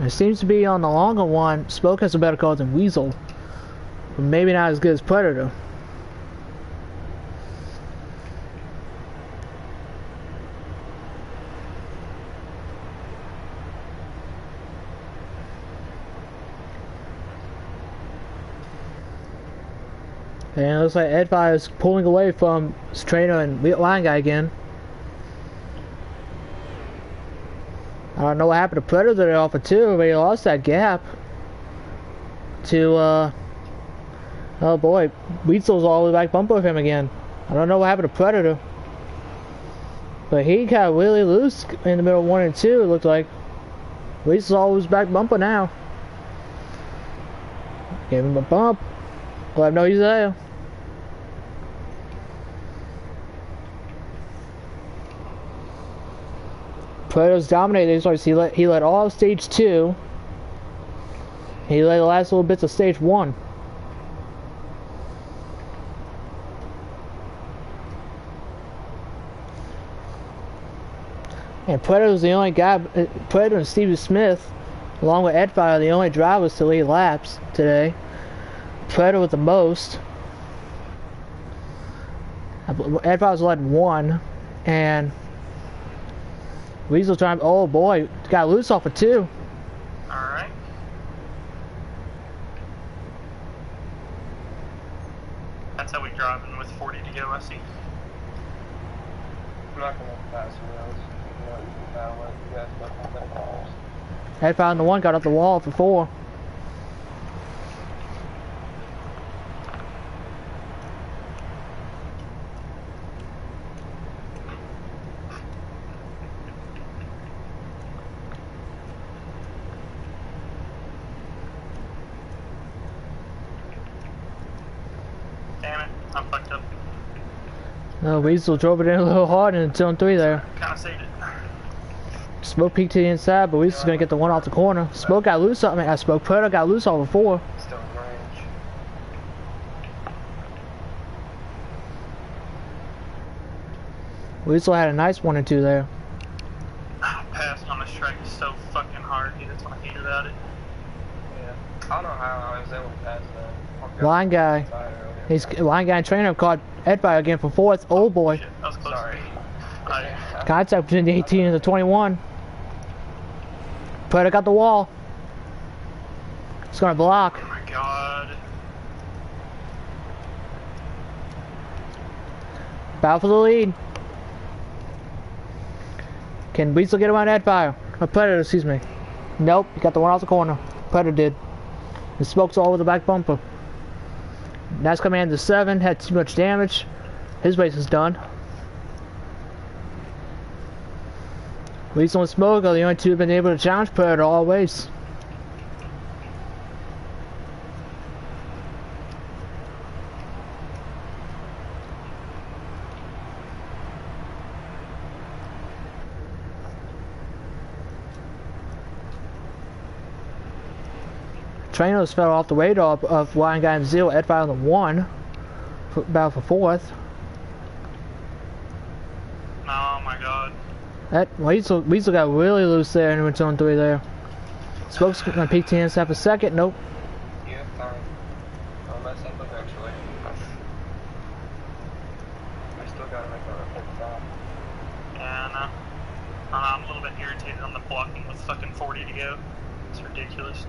It seems to be on the longer one. Smoke has a better car than Weasel, but maybe not as good as Predator. And it looks like Edfire is pulling away from his Trainer and line guy again. I don't know what happened to Predator there off of 2, but he lost that gap to, oh boy, Weasel's all the way back bumper with him again. I don't know what happened to Predator. But he got really loose in the middle of 1 and 2, it looked like. Weasel's always back bumper now. Gave him a bump. Let him know he's there. Plato's dominated. He led all of stage 2. He led the last little bits of stage 1. And Puerto was the only guy, Puerto and Stevie Smith, along with Ed Fire, the only drivers to lead laps today. Puerto with the most. Ed Fire's led 1, and Weasel trying, oh boy, got loose off of 2. Alright. That's how we driving with 40 to go, I see. I'm not going to pass wheels. Ed Fire on the 1 got off the wall for 4. Damn it, I'm fucked up. No, Weasel drove it in a little hard in 2 and 3 there. Kinda saved it. Smoke peeked to the inside, but Weasel's gonna get the 1 off the corner. Smoke got loose off, Puerto got loose off of 4. Still in range. Weasel had a nice 1 and 2 there. Passing on this track is so fucking hard, dude. That's what I hate about it. Yeah. I don't know how I was able to pass that. Line guy. Line guy and trainer caught Ed Fire again for 4th. Oh boy. Shit, that was close. Sorry. Contact between the 18 and the 21. Puerto got the wall. It's gonna block. Oh my god. Battle for the lead. Can Weasel get around Ed Fire? Or Puerto, excuse me. Nope, he got the 1 off the corner. Puerto did. The smoke's all over the back bumper. Nascar man to 7, had too much damage. His race is done. Weasel and Smoke are the only 2 who've been able to challenge Puerto always. Trainers fell off the radar of Lion Guy and 0, Ed Fire on the 1. Battle for 4th. Oh my god. Weasel got really loose there and went 2 and 3 there. Smoke's gonna peek to the inside for 2nd. Nope. You have time. I'll mess up eventually. I still gotta make another pit stop. Yeah, I'm a little bit irritated on the blocking with fucking 40 to go. It's ridiculous.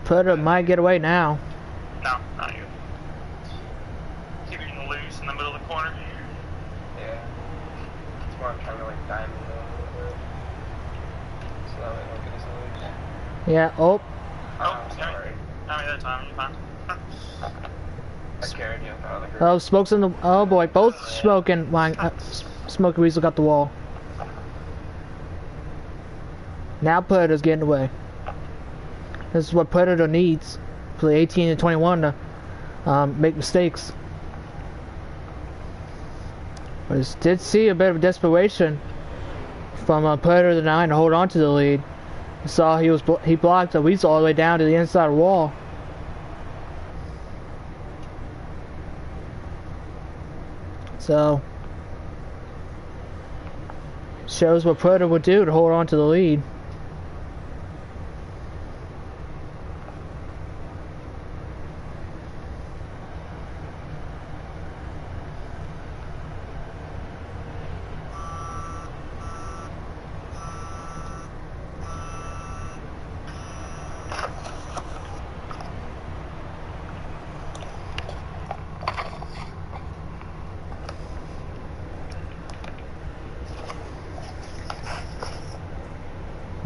Puerto might get away now. No, not you. Keep getting loose in the middle of the corner. Yeah. That's why I'm trying to like diamond it a little bit. So that way I don't get us loose. Yeah, oh. Oh, sorry. I mean, that time, you're fine. I carried you out of the group. Oh, Smoke's in the, oh boy, both Smoke and Smoke and Weasel got the wall. Now Puerto's getting away. This is what Predator needs for the 18 and 21 to make mistakes. But I did see a bit of desperation from Predator the 9 to hold on to the lead. I saw he blocked a Weasel all the way down to the inside wall. So shows what Predator would do to hold on to the lead.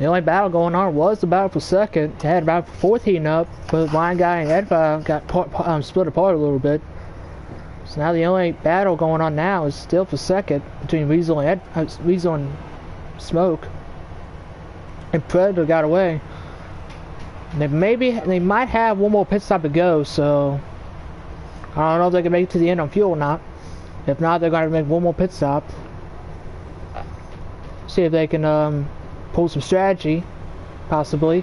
The only battle going on was the battle for second. They had a battle for fourth heating up, but Line Guy and Edva got split apart a little bit. So now the only battle going on now is still for second between Weasel and Smoke. And Predator got away. They might have one more pit stop to go, so I don't know if they can make it to the end on fuel or not. If not, they're going to make one more pit stop. See if they can pull some strategy, possibly,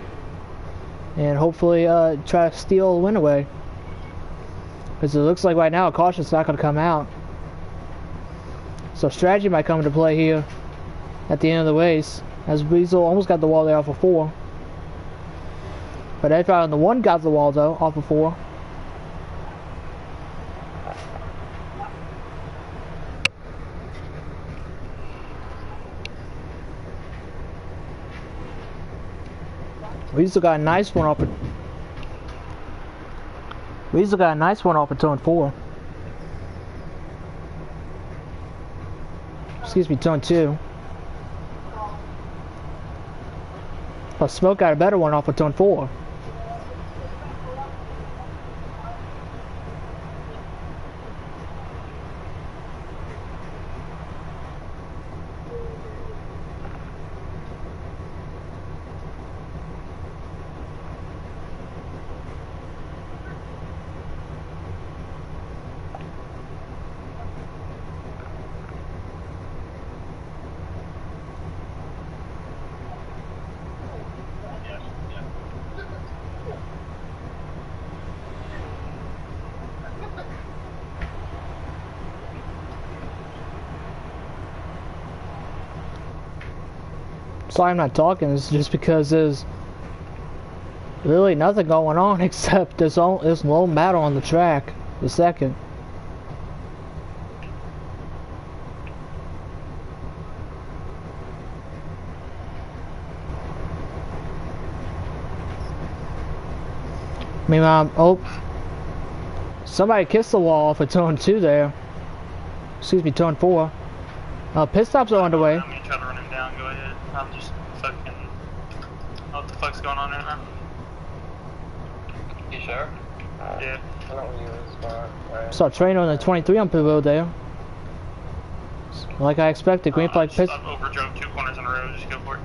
and hopefully try to steal a win away. Because it looks like right now a caution's not going to come out. So strategy might come into play here at the end of the race, as Weasel almost got the wall there off of 4. But Edva on the 1 got the wall though, off of 4. Weasel got a nice one off of turn 4. Excuse me, turn 2. But Smoke got a better one off of turn 4. Sorry I'm not talking, it's just because there's really nothing going on except this lone battle on the track, the second. Meanwhile, oh, somebody kissed the wall for turn 2 there. Excuse me, turn 4. Pit stops are underway. I'm gonna try to run him down, go ahead. I'm just fucking... What the fuck's going on right now? You sure? Yeah. I don't want you in the spot. Right. Saw a train on the 23 on pit road there. Like I expected, green flag pit. I overdrove 2 corners in a row, just go for it.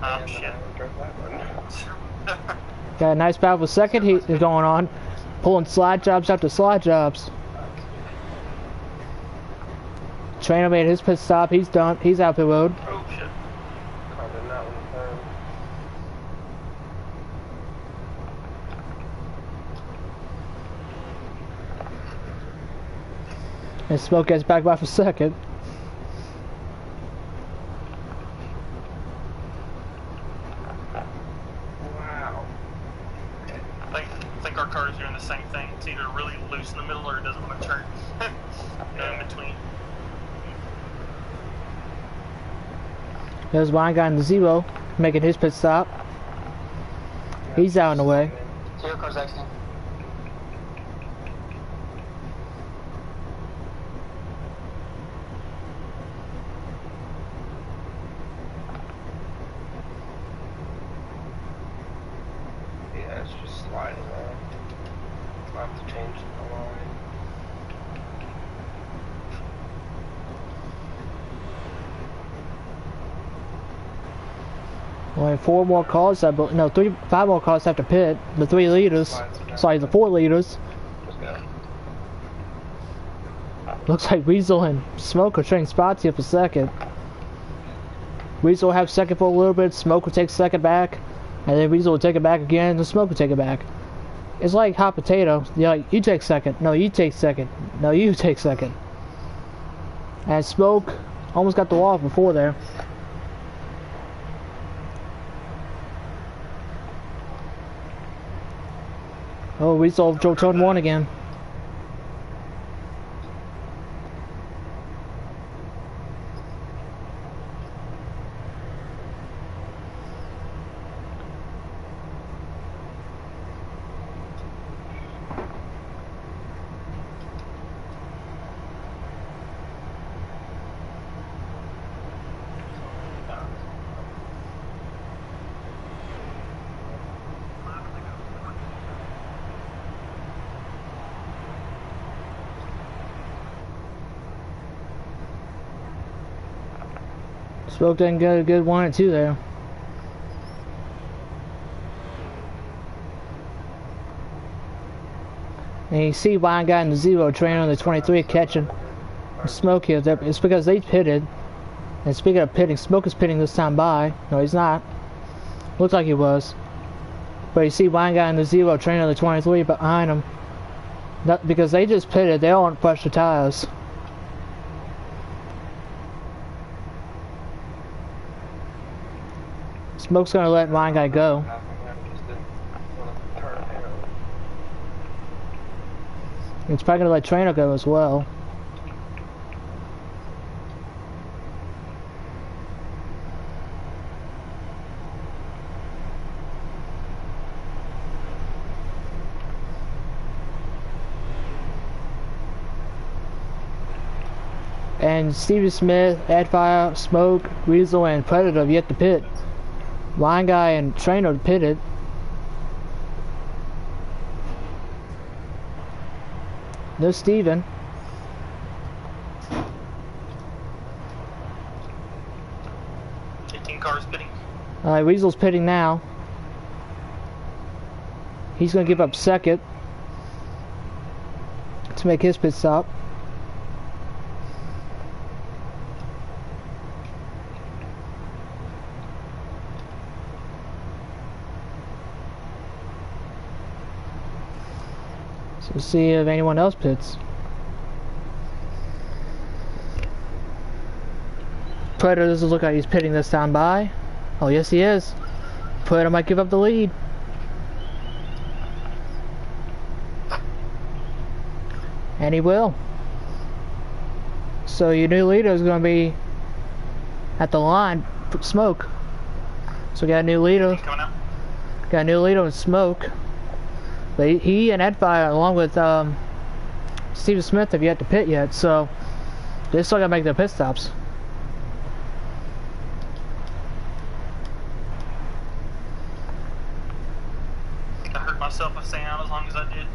Oh, shit. Got a nice battle for second heat is going on. Pulling slide jobs after slide jobs. Trainer made his pit stop, he's done, he's out pit road. Oh shit. And Smoke gets back by for second. Wow. I think our car is doing the same thing. It's either really loose in the middle or it doesn't want to turn. In between. There's one guy in the 0 making his pit stop. He's out in the way. 0 car's exiting. Yeah, it's just sliding on. I'll have to change the line. Only 4 more cars, no, 5 more cars have to pit. The 3 leaders, sorry, the 4 leaders. Looks like Weasel and Smoke are trading spots here for second. Weasel will have second for a little bit, Smoke will take second back, and then Weasel will take it back again, and Smoke will take it back. It's like hot potato. You're like, you take second, no, you take second, no, you take second. And Smoke almost got the wall before there. Oh, Weasel drove turn 1 again. Smoke didn't get a good 1 and 2 there. And you see why I got in the 0 train on the 23 catching Smoke here. It's because they pitted. And speaking of pitting, Smoke is pitting this time by. No, he's not. Looks like he was. But you see Wine got in the 0 train on the 23 behind him. Not, because they just pitted, they don't want to push the tires. Smoke's gonna let Wine guy go. It's probably gonna let Trainer go as well. And Stevie Smith, Adfire, Smoke, Weasel, and Predator have yet to pit. Wine Guy and Trainer pitted. No Steven. Cars pitting. Weasel's pitting now. He's going to give up second to make his pit stop. So we'll see if anyone else pits. Predator doesn't look like he's pitting this time by. Oh yes he is. Predator might give up the lead. And he will. So your new leader is going to be at the line, Smoke. So we got a new leader. Got a new leader with Smoke. But he and Edfire, along with Steven Smith, have yet to pit yet. So they still got to make their pit stops. I hurt myself by staying out as long as I did.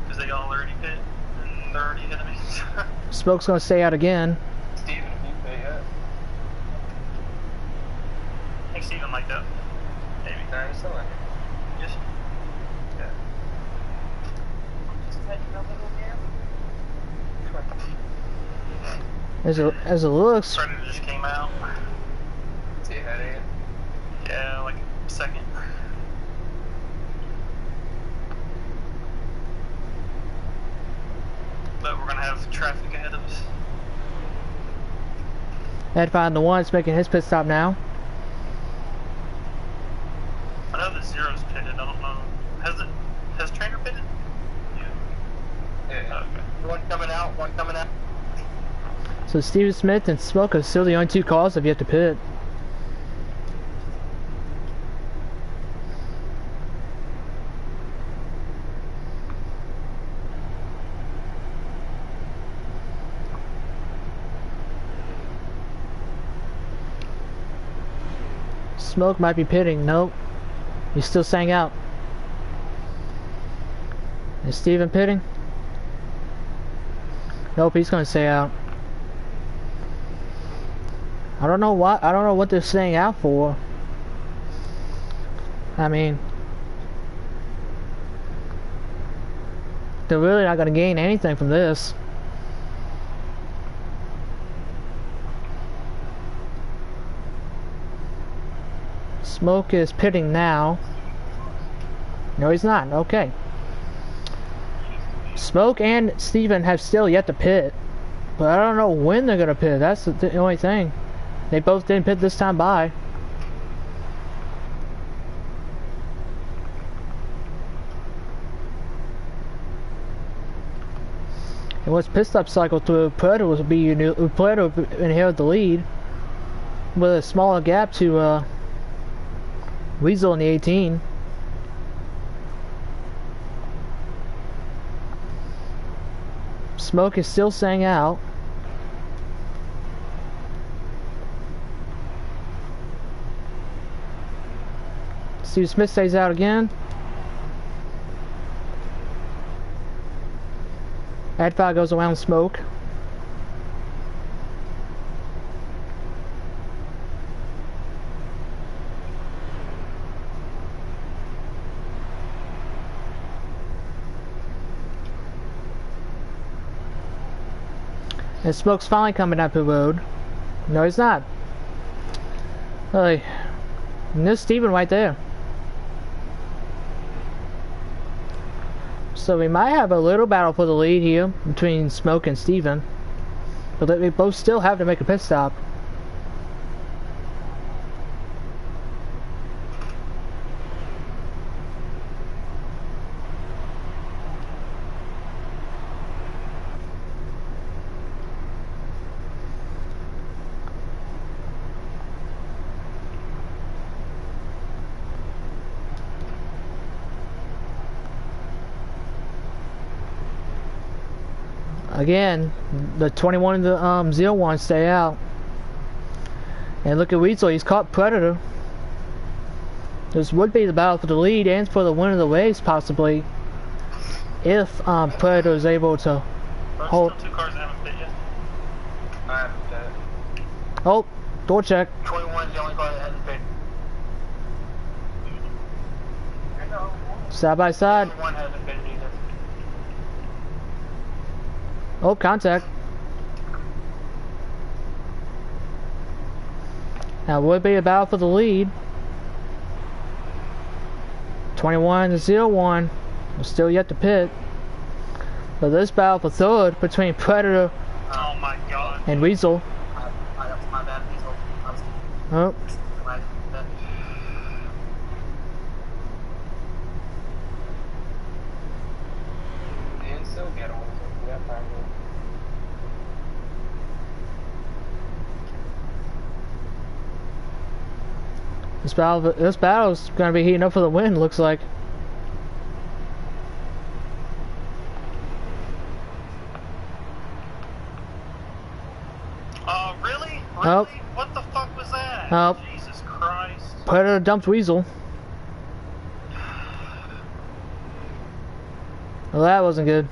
Because they all already pit. And they're already ahead of me. Smoke's going to stay out again. Steven, have you pit yet? I think Steven might though. Maybe. Nah, he's still in. Yes. Yeah. As it looks, Predator just came out. Is he ahead of you? Yeah, like a second. But we're gonna have traffic ahead of us. Edfire the one's making his pit stop now. I know the Zero's pitted. I don't know. Has Trainer pitted? Yeah. Okay. One coming out. One coming out. So Steven Smith and Smoke are still the only two cars that have yet to pit. Smoke might be pitting. Nope. He's still staying out. Is Steven pitting? Nope, he's gonna stay out. I don't know what they're staying out for. I mean, they're really not gonna gain anything from this. Smoke is pitting now. No, he's not. Okay. Smoke and Steven have still yet to pit. But I don't know when they're going to pit. That's the only thing. They both didn't pit this time by. And once pit stop cycle through, Predator will be Predator will inherit the lead with a smaller gap to Weasel in the 18. Smoke is still staying out. Steve Smith stays out again. Adfire goes around Smoke. And Smoke's finally coming up the road. No, he's not. Really. And there's Steven right there. So we might have a little battle for the lead here between Smoke and Steven. But they both still have to make a pit stop. Again, the 21 and the 01 stay out. And look at Weasel, he's caught Predator. This would be the battle for the lead and for the win of the race, possibly, if Predator is able to hold. Still 2 cars that haven't fit yet. I haven't fit. Oh, door check. 21's the only car that hasn't fit. Side by side. 21 hasn't fit either. Oh, contact. Now would be a battle for the lead. 21 to 01. We're still yet to pit. So this battle for third between Predator Oh my god. and Weasel. That's my bad, Weasel. Oh, And still get on. We got time to. this battle's gonna be heating up for the win, looks like. Really? Oh. What the fuck was that? Oh. Jesus Christ. Predator dumped Weasel. Well, that wasn't good.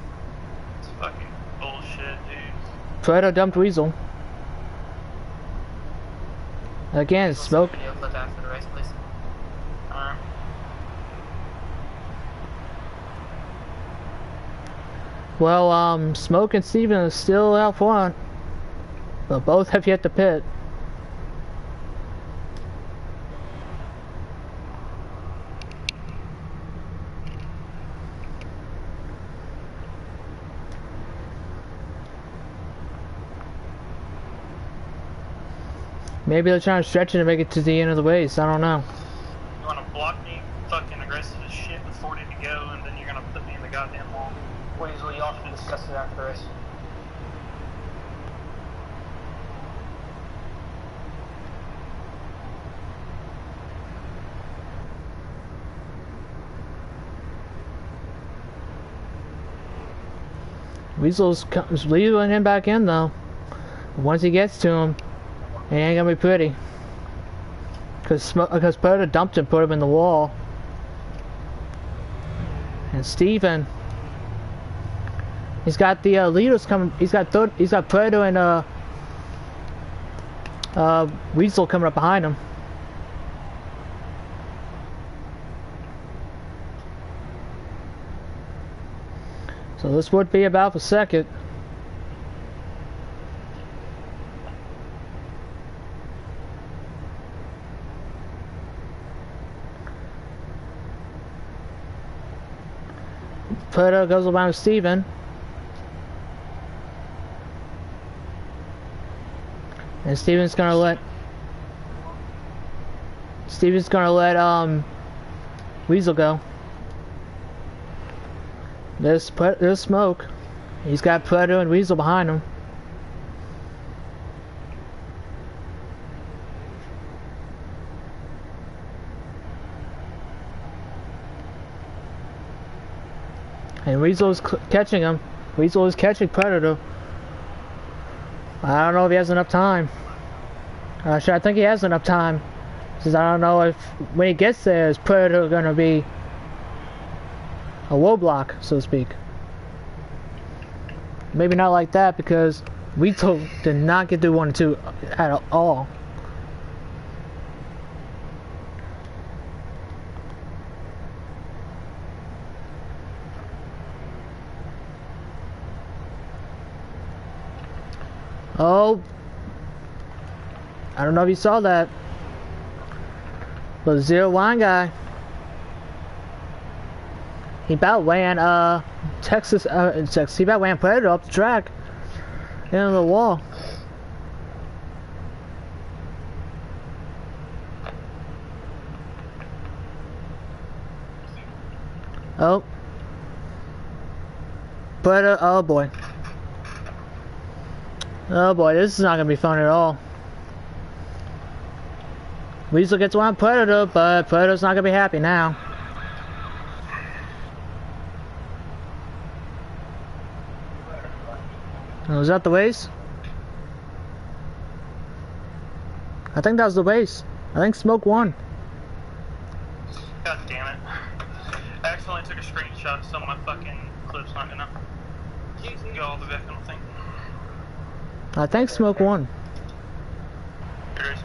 It's fucking bullshit, dude. Predator dumped Weasel. Again, Smoke. After the race, please. Well, Smoke and Steven are still out front, but both have yet to pit. Maybe they're trying to stretch it to make it to the end of the race. I don't know. You wanna block me fucking aggressive as shit with 40 to go, and then you're gonna put me in the goddamn wall. Weasel, y'all can discuss it after the race. Weasel's leading him back in though. Once he gets to him, it ain't gonna be pretty. Because Predator dumped him, put him in the wall. And Steven, he's got the leaders coming. He's got Predator and Weasel coming up behind him. So this would be about for second. Predator goes around Steven. And Steven's gonna let Weasel go. There's Smoke. He's got Predator and Weasel behind him. And Weasel is catching him. Weasel is catching Predator. I don't know if he has enough time. I think he has enough time. Because I don't know if when he gets there, is Predator gonna be a roadblock, so to speak. Maybe not like that, because Weasel did not get through 1 and 2 at all. Oh. I don't know if you saw that. But Zero Wine guy. He about ran Texas he about ran Predator up the track. Into the wall. Oh. Predator, oh boy. Oh boy, this is not gonna be fun at all. Weasel gets one Predator, but Predator's not gonna be happy now. Oh, was that the race? I think that was the race. I think Smoke won. God damn it. I accidentally took a screenshot, so my fucking clip's not gonna go all the way back on the thing. I think Smoke won. Here it is.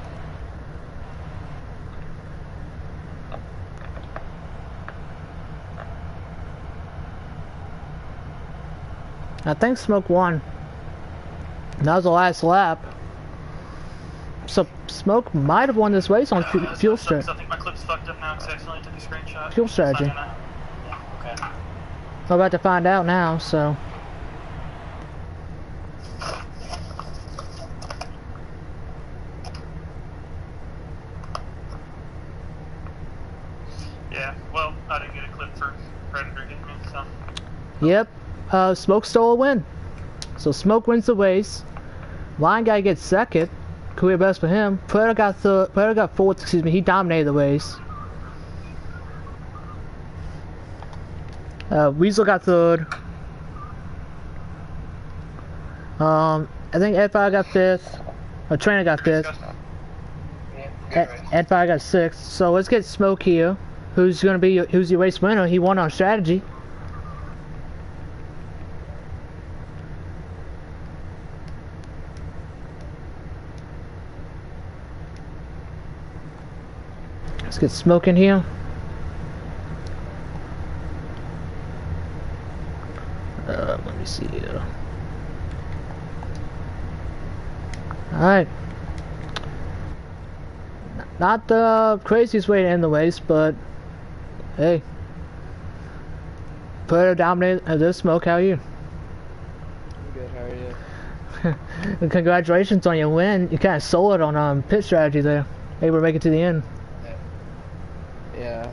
I think Smoke won. That was the last lap. So Smoke might have won this race on fuel strategy. I think my clip's fucked up now because I accidentally took a screenshot. Fuel strategy. Yeah, okay. We're about to find out now, so. Yeah, well, I didn't get a clip for Predator getting me, so. Yep, Smoke stole a win. So Smoke wins the race. Line guy gets second. Career best for him. Predator got fourth, excuse me, he dominated the race. Weasel got third. I think Ed5 got fifth. Or Trainer got fifth. Ed5 got sixth. So let's get Smoke here. Who's your race winner? He won on strategy. Let's get Smoke in here. Let me see here. Alright. Not the craziest way to end the race, but hey. Predator dominated this. Smoke, how are you? I'm good, how are you? Congratulations on your win. You kind of sold it on pit strategy there. Able to make it to the end. Yeah,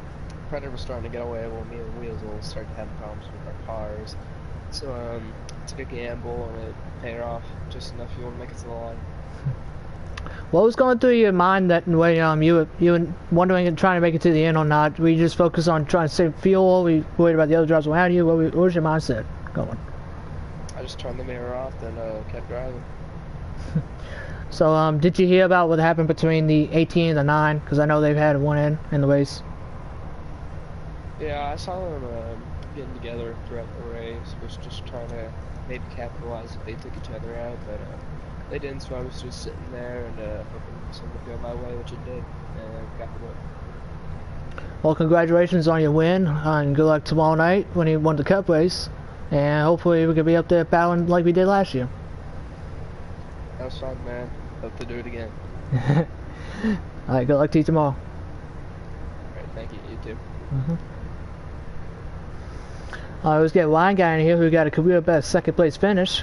Predator was starting to get away while me and Weasel started having problems with our cars. So, took a gamble and it paid off just enough fuel to make it to the line. What was going through your mind that way you were wondering and trying to make it to the end or not? Were you just focused on trying to save fuel? Were you worried about the other drivers around you? What was your mindset going? I just turned the mirror off and kept driving. So, did you hear about what happened between the 18 and the 9? Because I know they've had one in the race. Yeah, I saw them getting together throughout the race, was just trying to maybe capitalize if they took each other out, but they didn't, so I was just sitting there and hoping something would go my way, which it did, and got the win. Well, congratulations on your win, and good luck tomorrow night when you won the Cup race, and hopefully we can be up there battling like we did last year. That was fun, man. Hope to do it again. Alright, good luck to you tomorrow. Alright, thank you, you too. Let's get Line Guy in here who got a career best second place finish.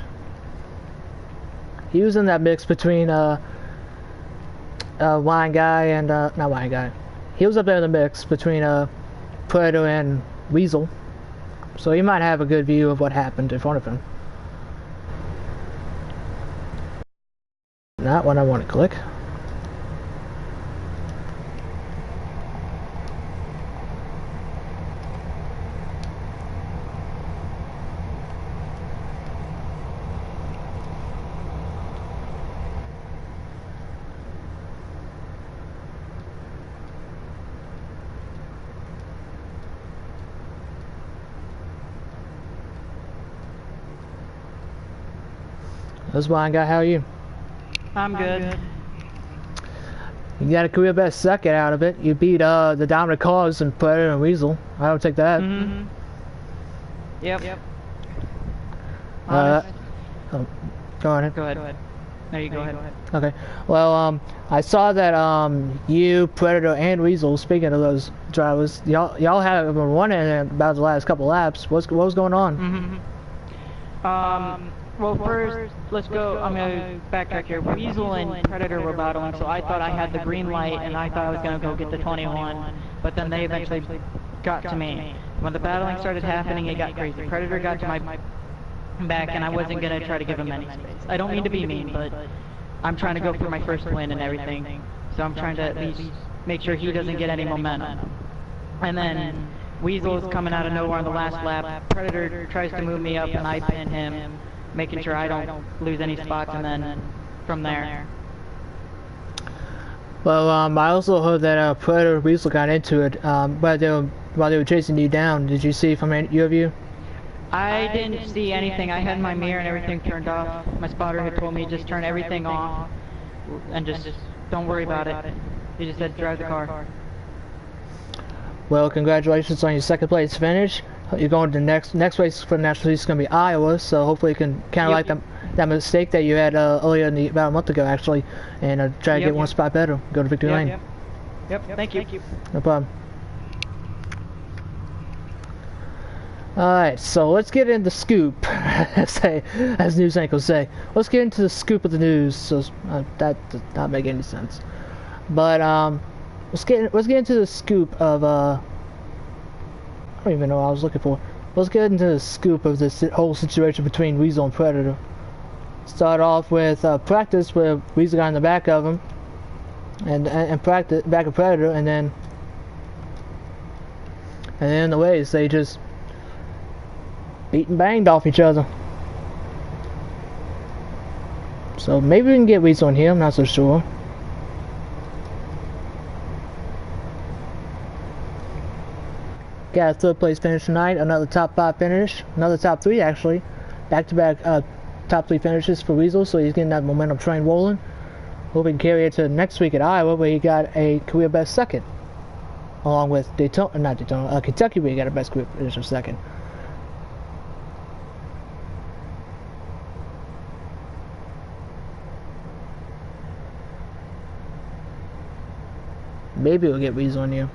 He was in that mix between Line Guy and not Line Guy. He was up there in the mix between Predator and Weasel. So he might have a good view of what happened in front of him. Not what I want to click. That's Line Guy, how are you? I'm good. You got a career best second out of it. You beat the dominant cars and Predator and Weasel. I don't take that. Mm-hmm. Yep. Oh, go on. Go ahead. No, you go ahead. Okay. Well, I saw that you, Predator, and Weasel. Speaking of those drivers, y'all have been running about the last couple laps. What was going on? Well, first, let's go. I'm gonna backtrack here. Weasel and Predator were battling, so I thought I had the green light, and I thought I was gonna go get the 21. But then they eventually got to me. When the battling started happening, it got crazy. Predator got to my back, and I wasn't gonna try to give him any space. I don't mean to be mean, but I'm trying to go for my first win and everything. So I'm trying to at least make sure he doesn't get any momentum. And then Weasel's coming out of nowhere on the last lap. Predator tries to move me up, and I pin him, making sure I don't lose any spots, and then from there. Well, I also heard that Predator and Weasel got into it while they were chasing you down. Did you see from any of you? I didn't see anything. I had my mirror and everything turned off. My spotter had told me just turn everything off and just don't worry about it. He just said drive the car. Well, congratulations on your second place finish. You're going to the next race for the national season is going to be Iowa, so hopefully you can kind of like that mistake that you had earlier about a month ago actually, and try to get one spot better. Go to victory lane. Yep. Thank you. No problem. Alright, so let's get into the scoop, as news anchors say. Let's get into the scoop of the news. So that does not make any sense. But let's get into the scoop of I don't even know what I was looking for. Let's get into the scoop of this whole situation between Weasel and Predator. Start off with practice where Weasel got in the back of him, and practice back of Predator, and then in the ways they just beat and banged off each other. So maybe we can get Weasel in here, I'm not so sure. Got a third place finish tonight, another top 5 finish, another top 3 actually. Back to back top 3 finishes for Weasel, so he's getting that momentum train rolling. Hope we can carry it to next week at Iowa where he got a career best second. Along with Kentucky where he got a best career finish of second. Maybe we'll get Weasel on you.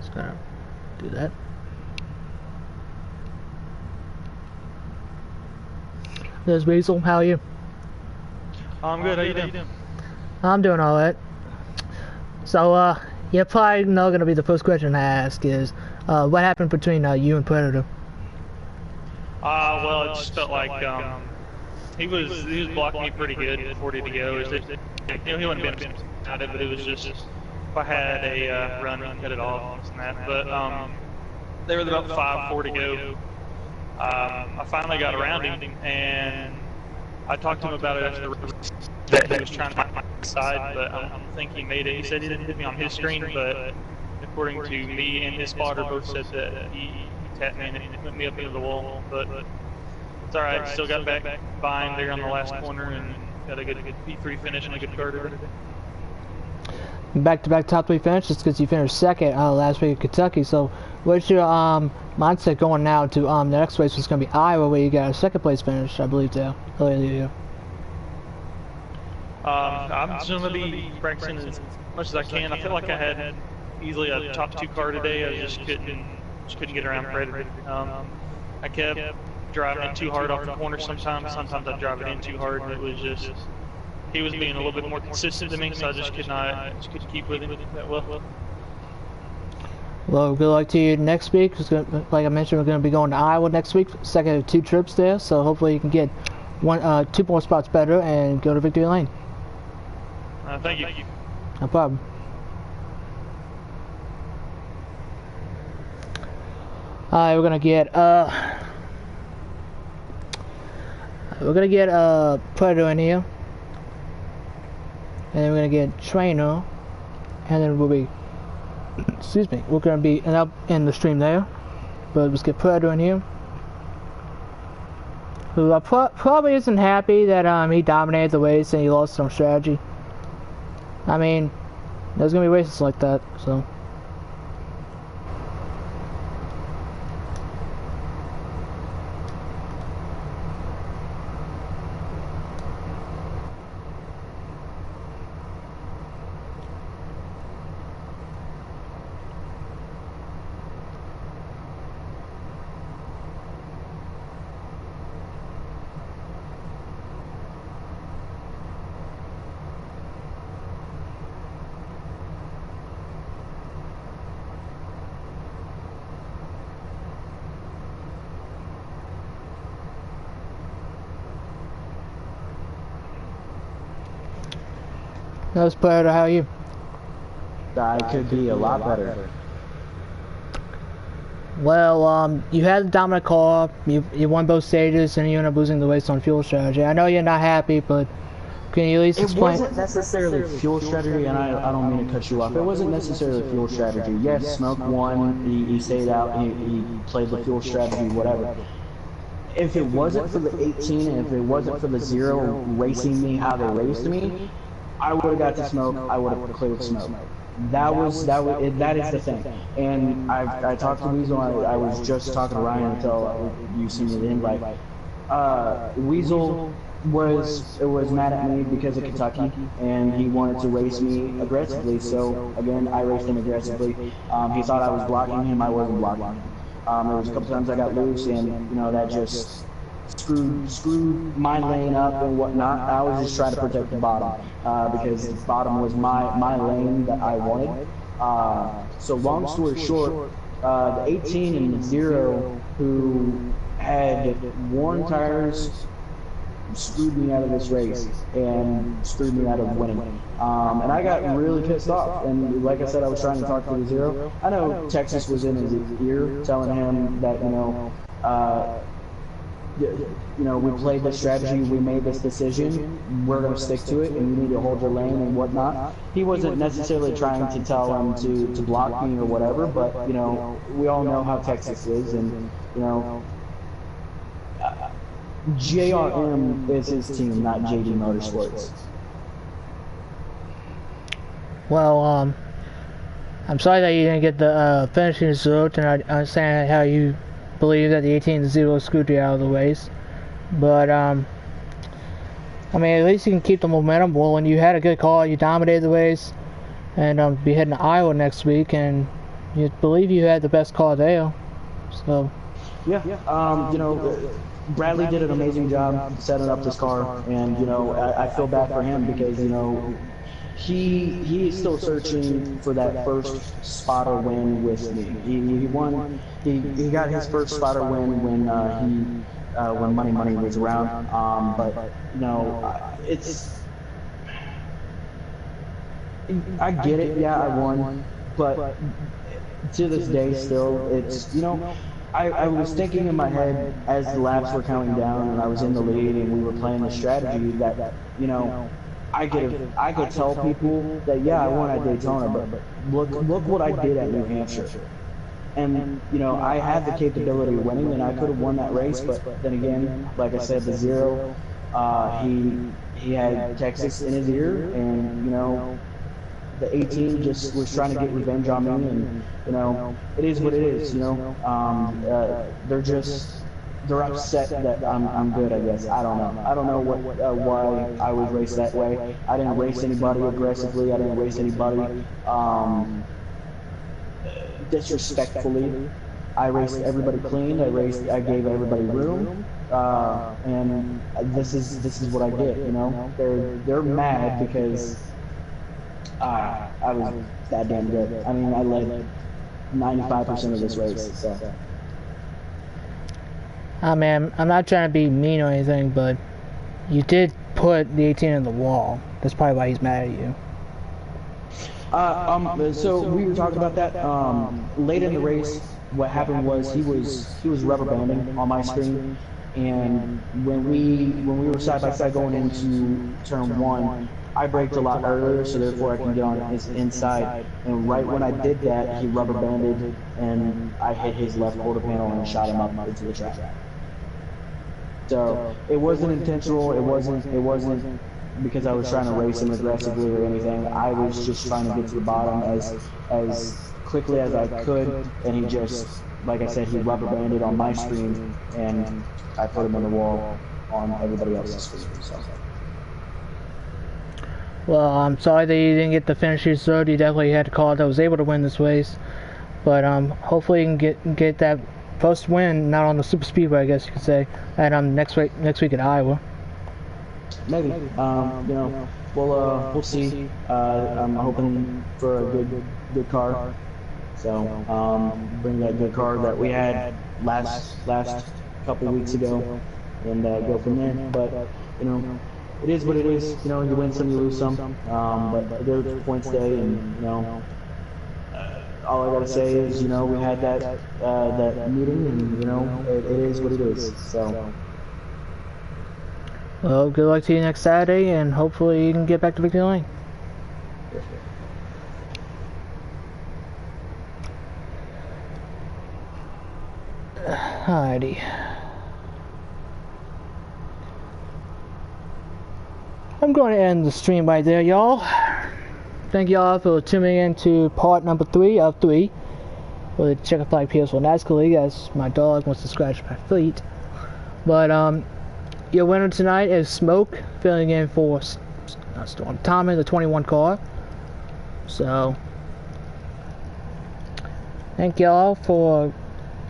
Just gonna do that. There's Weasel. How are you? I'm good. How you doing? I'm doing alright. So, yeah, probably not gonna be the first question I ask is, what happened between you and Predator? Well, it just felt like he was blocking me pretty good. 40 to go. He wouldn't have been at it, but it was just if I had a run, he cut it off and that. But there was about 5-4 to go. I finally got around him, and I talked to him about it after the race that he was trying to hit my side, but I don't think he made it. He said he didn't hit me on his screen, but according to me and his spotter, both said that he tapped me and it put me up into the wall. But it's all right. Still got back behind there on the last corner and got a good P3 finish and a good car today. Back-to-back top 3 finishes because you finished second last week at Kentucky. So, what's your mindset going now to the next race? Which is going to be Iowa, where you got a second place finish, I believe, there earlier in the year. I'm just going to be practicing as much as I can. I feel like I had easily a top 2 car today. I just couldn't get around Predator. I kept driving it too hard off the corner sometimes. Sometimes I drive it in too hard, and it was just he was being a little bit more consistent to me, so I just couldn't keep with him that well. Well, good luck to you next week. Like I mentioned, we're going to be going to Iowa next week, second of 2 trips there. So hopefully you can get 2 more spots better and go to victory lane. Thank you. No problem. Alright, we're gonna get Predator in here, and then we're gonna get Trainer, and then we'll be we're gonna be up in the stream there, but let's get Predator in here, who probably isn't happy that he dominated the race and he lost some strategy. I mean, there's gonna be races like that, so. That was better. How are you? I could be a lot better. Well, you had the dominant car, you won both stages, and you ended up losing the race on fuel strategy. I know you're not happy, but can you at least explain? It wasn't necessarily fuel strategy, and I don't mean to cut you off. It wasn't necessarily fuel strategy. Yes, Smoke won, he stayed out, he played the fuel strategy, whatever. If it wasn't for the 18, and if it wasn't for the 0 racing me how they raced me, I would have got to Smoke, I would have cleared Smoke. That is the thing. And I talked to Weasel. I was just talking to Ryan until you sent me the invite. Weasel was mad at me because of Kentucky, and he wanted to race me aggressively. So again, I raced him aggressively. He thought I was blocking him. I wasn't blocking him. There was a couple times I got loose, and that just screwed my lane up and whatnot. I was just trying to protect the bottom because the bottom was my lane that I wanted. So long story short, the 18 and the 0 who had worn tires screwed me out of this race and screwed me out of winning. And I got really pissed off. And like I said, I was trying to talk to the 0. I know Texas was in his ear telling him that, we played this strategy, we made this decision, we're going to stick to it, and you need to hold your lane and whatnot. He wasn't necessarily trying to tell him to block me or whatever, but, we all know how Texas is, and, JRM is his team, not JD Motorsports. Well, I'm sorry that you didn't get the finishing result, and I understand how you believe that the 18 to 0 screwed you out of the race. But, I mean, at least you can keep the momentum. Well, when you had a good car, you dominated the race, and be heading to Iowa next week, and you believe you had the best car there. So, yeah, Bradley did an amazing job setting up this car, and I feel bad for him because he is still searching for that first spotter win with me. He won. He got his first spotter win when Money was around. But it's I get it. Yeah, I won, but to this day, still, it's I was thinking in my head as the laps were counting down and I was in the lead and we were playing the strategy that I could tell people that I won at Daytona, but look what I did at New Hampshire. And I had the capability of winning, and I could have won that race. But then again, like I said, the 0, he had Texas in his ear, and the 18 just was trying to get revenge on me, and it is what it is. They're upset that I'm good, I guess. I don't know why I was raced that way. I didn't race anybody aggressively. I didn't race anybody disrespectfully. I raced everybody clean. I gave everybody room. And this is what I did. They're mad because I was that damn good. I mean, I led 95% of this race. So. Man, I'm not trying to be mean or anything, but you did put the 18 in the wall. That's probably why he's mad at you. So we were talking about that. Late in the race, what happened was he was rubber banding on my screen, and when we were side by side going into turn 1, I braked a lot earlier, so therefore I can get on his inside. And right when I did that, he rubber banded, and I hit his left quarter panel and shot him up into the track. So it wasn't intentional. It wasn't because I was trying to race him aggressively or anything. I was just trying to get to the bottom as quickly as I could, and he just, like I said, he rubber banded on my screen, and I put him on the wall on everybody else's screen. So. Well, I'm sorry that you didn't get the finishers third. You definitely had a car that was able to win this race, but hopefully you can get that first win, not on the super speedway, I guess you could say, and next week at Iowa. Maybe. We'll see. I'm hoping for a good car. So bring that good car that we had last couple weeks ago, and go from there. But it is what it is. You know, you win some, you lose some. But there's points day, and you know, all I gotta say is, you know, we had that that meeting, and you know, it is what it is. So. Well, good luck to you next Saturday, and hopefully you can get back to victory lane. Alrighty. I'm going to end the stream right there, y'all. Thank y'all for tuning in to part number 3 of 3 for the Checkered Flag PS4 Nascar League, as my dog wants to scratch my feet. But your winner tonight is Smoke, filling in for Storm Tommy, the 21 car. So thank y'all for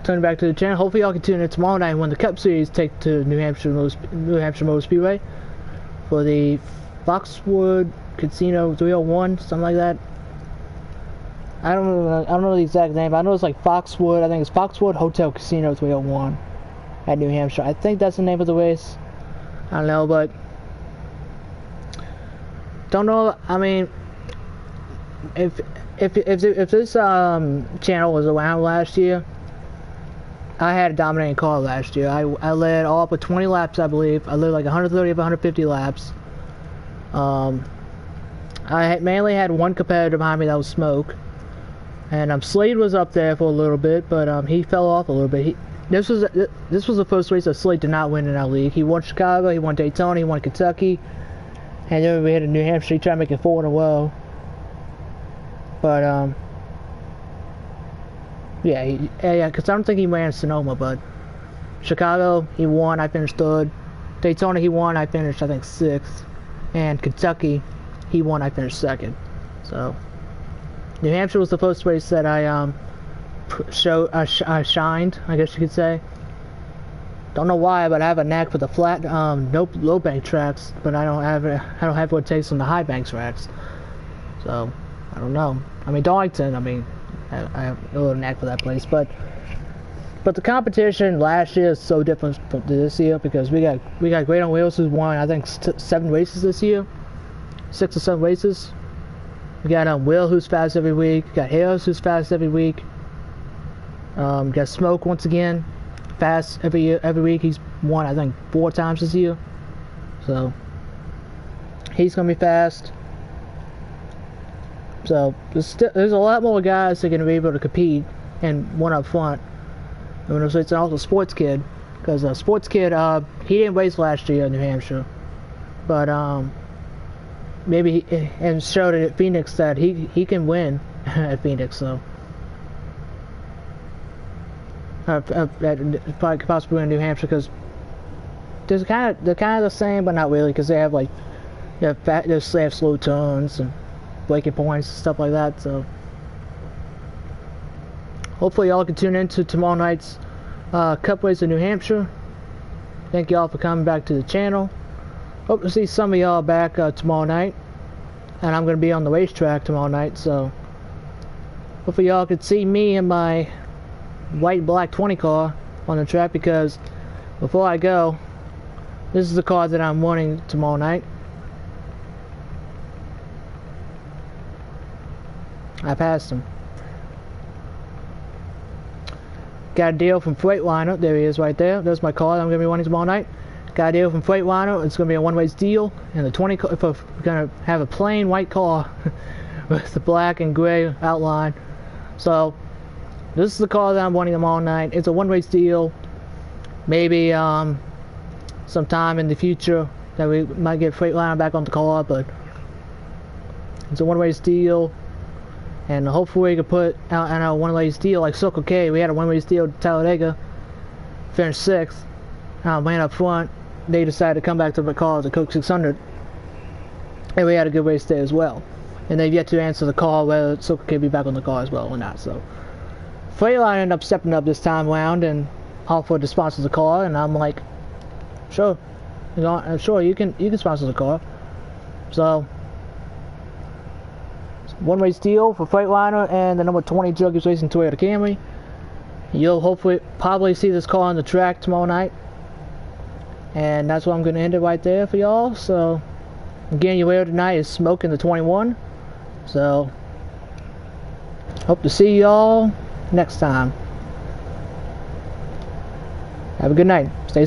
turning back to the channel. Hopefully y'all can tune in tomorrow night when the Cup Series take to New Hampshire Motor Speedway for the Foxwood Casino 301, something like that. I don't know the exact name, but I know it's like Foxwood. I think it's Foxwood Hotel Casino 301 at New Hampshire. I think that's the name of the race. I don't know, but don't know. I mean, if this channel was around last year, I had a dominating car last year. I led all up with 20 laps, I believe. I led like 130 of 150 laps. I mainly had one competitor behind me, that was Smoke, and Slade was up there for a little bit, but he fell off a little bit. This was the first race that Slade did not win in our league. He won Chicago, he won Daytona, he won Kentucky, and then we had in New Hampshire. He tried to make it 4 in a row. But yeah, because I don't think he ran Sonoma, but Chicago, he won, I finished 3rd. Daytona, he won, I finished, I think, 6th. And Kentucky, he won, I finished 2nd. So, New Hampshire was the first race that I shined, I guess you could say. Don't know why, but I have a knack for the flat, low bank tracks, but I don't have what it takes on the high bank tracks. So, I don't know. I mean, Darlington, I mean, I have a little knack for that place, but the competition last year is so different from this year, because we got Great on Wheels, who's won I think 7 races this year, 6 or 7 races. We got Will, who's fast every week. We got Harris, who's fast every week. We got Smoke once again, fast every week. He's won I think 4 times this year, so he's gonna be fast. So there's a lot more guys that are going to be able to compete and one up front. And it's also Sports Kid, because Sports Kid, he didn't race last year in New Hampshire, but maybe and showed it at Phoenix that he can win at Phoenix. So probably possibly win in New Hampshire, because they're kind of the same, but not really, because they have like they have slow turns and breaking points, stuff like that. So hopefully y'all can tune into tomorrow night's Cup race in New Hampshire. Thank y'all for coming back to the channel. Hope to see some of y'all back tomorrow night, and I'm going to be on the racetrack tomorrow night, so hopefully y'all can see me in my white and black 20 car on the track, because before I go, this is the car that I'm running tomorrow night. I passed him. Got a deal from Freightliner. There he is right there. There's my car that I'm going to be running tomorrow night. Got a deal from Freightliner. It's going to be a one-way deal. And the 20 car, if we're going to have a plain white car with the black and gray outline. So, this is the car that I'm running tomorrow night. It's a one-way deal. Maybe sometime in the future that we might get Freightliner back on the car, but it's a one-way deal. And hopefully we can put out a one-way deal like Circle K. We had a one-way deal at Talladega, finished 6th. Ran up front. They decided to come back to the car, the Coke 600, and we had a good race there as well. And they've yet to answer the call whether Circle K be back on the car as well or not. So Freightliner ended up stepping up this time around and offered to sponsor the car, and I'm like, sure, sure, you can sponsor the car. So one-way deal for Freightliner and the number 20 Juggies Racing Toyota Camry. You'll hopefully probably see this car on the track tomorrow night. And that's what I'm going to end it right there for y'all. So, again, your winner tonight is Smoking the 21. So, hope to see y'all next time. Have a good night. Stay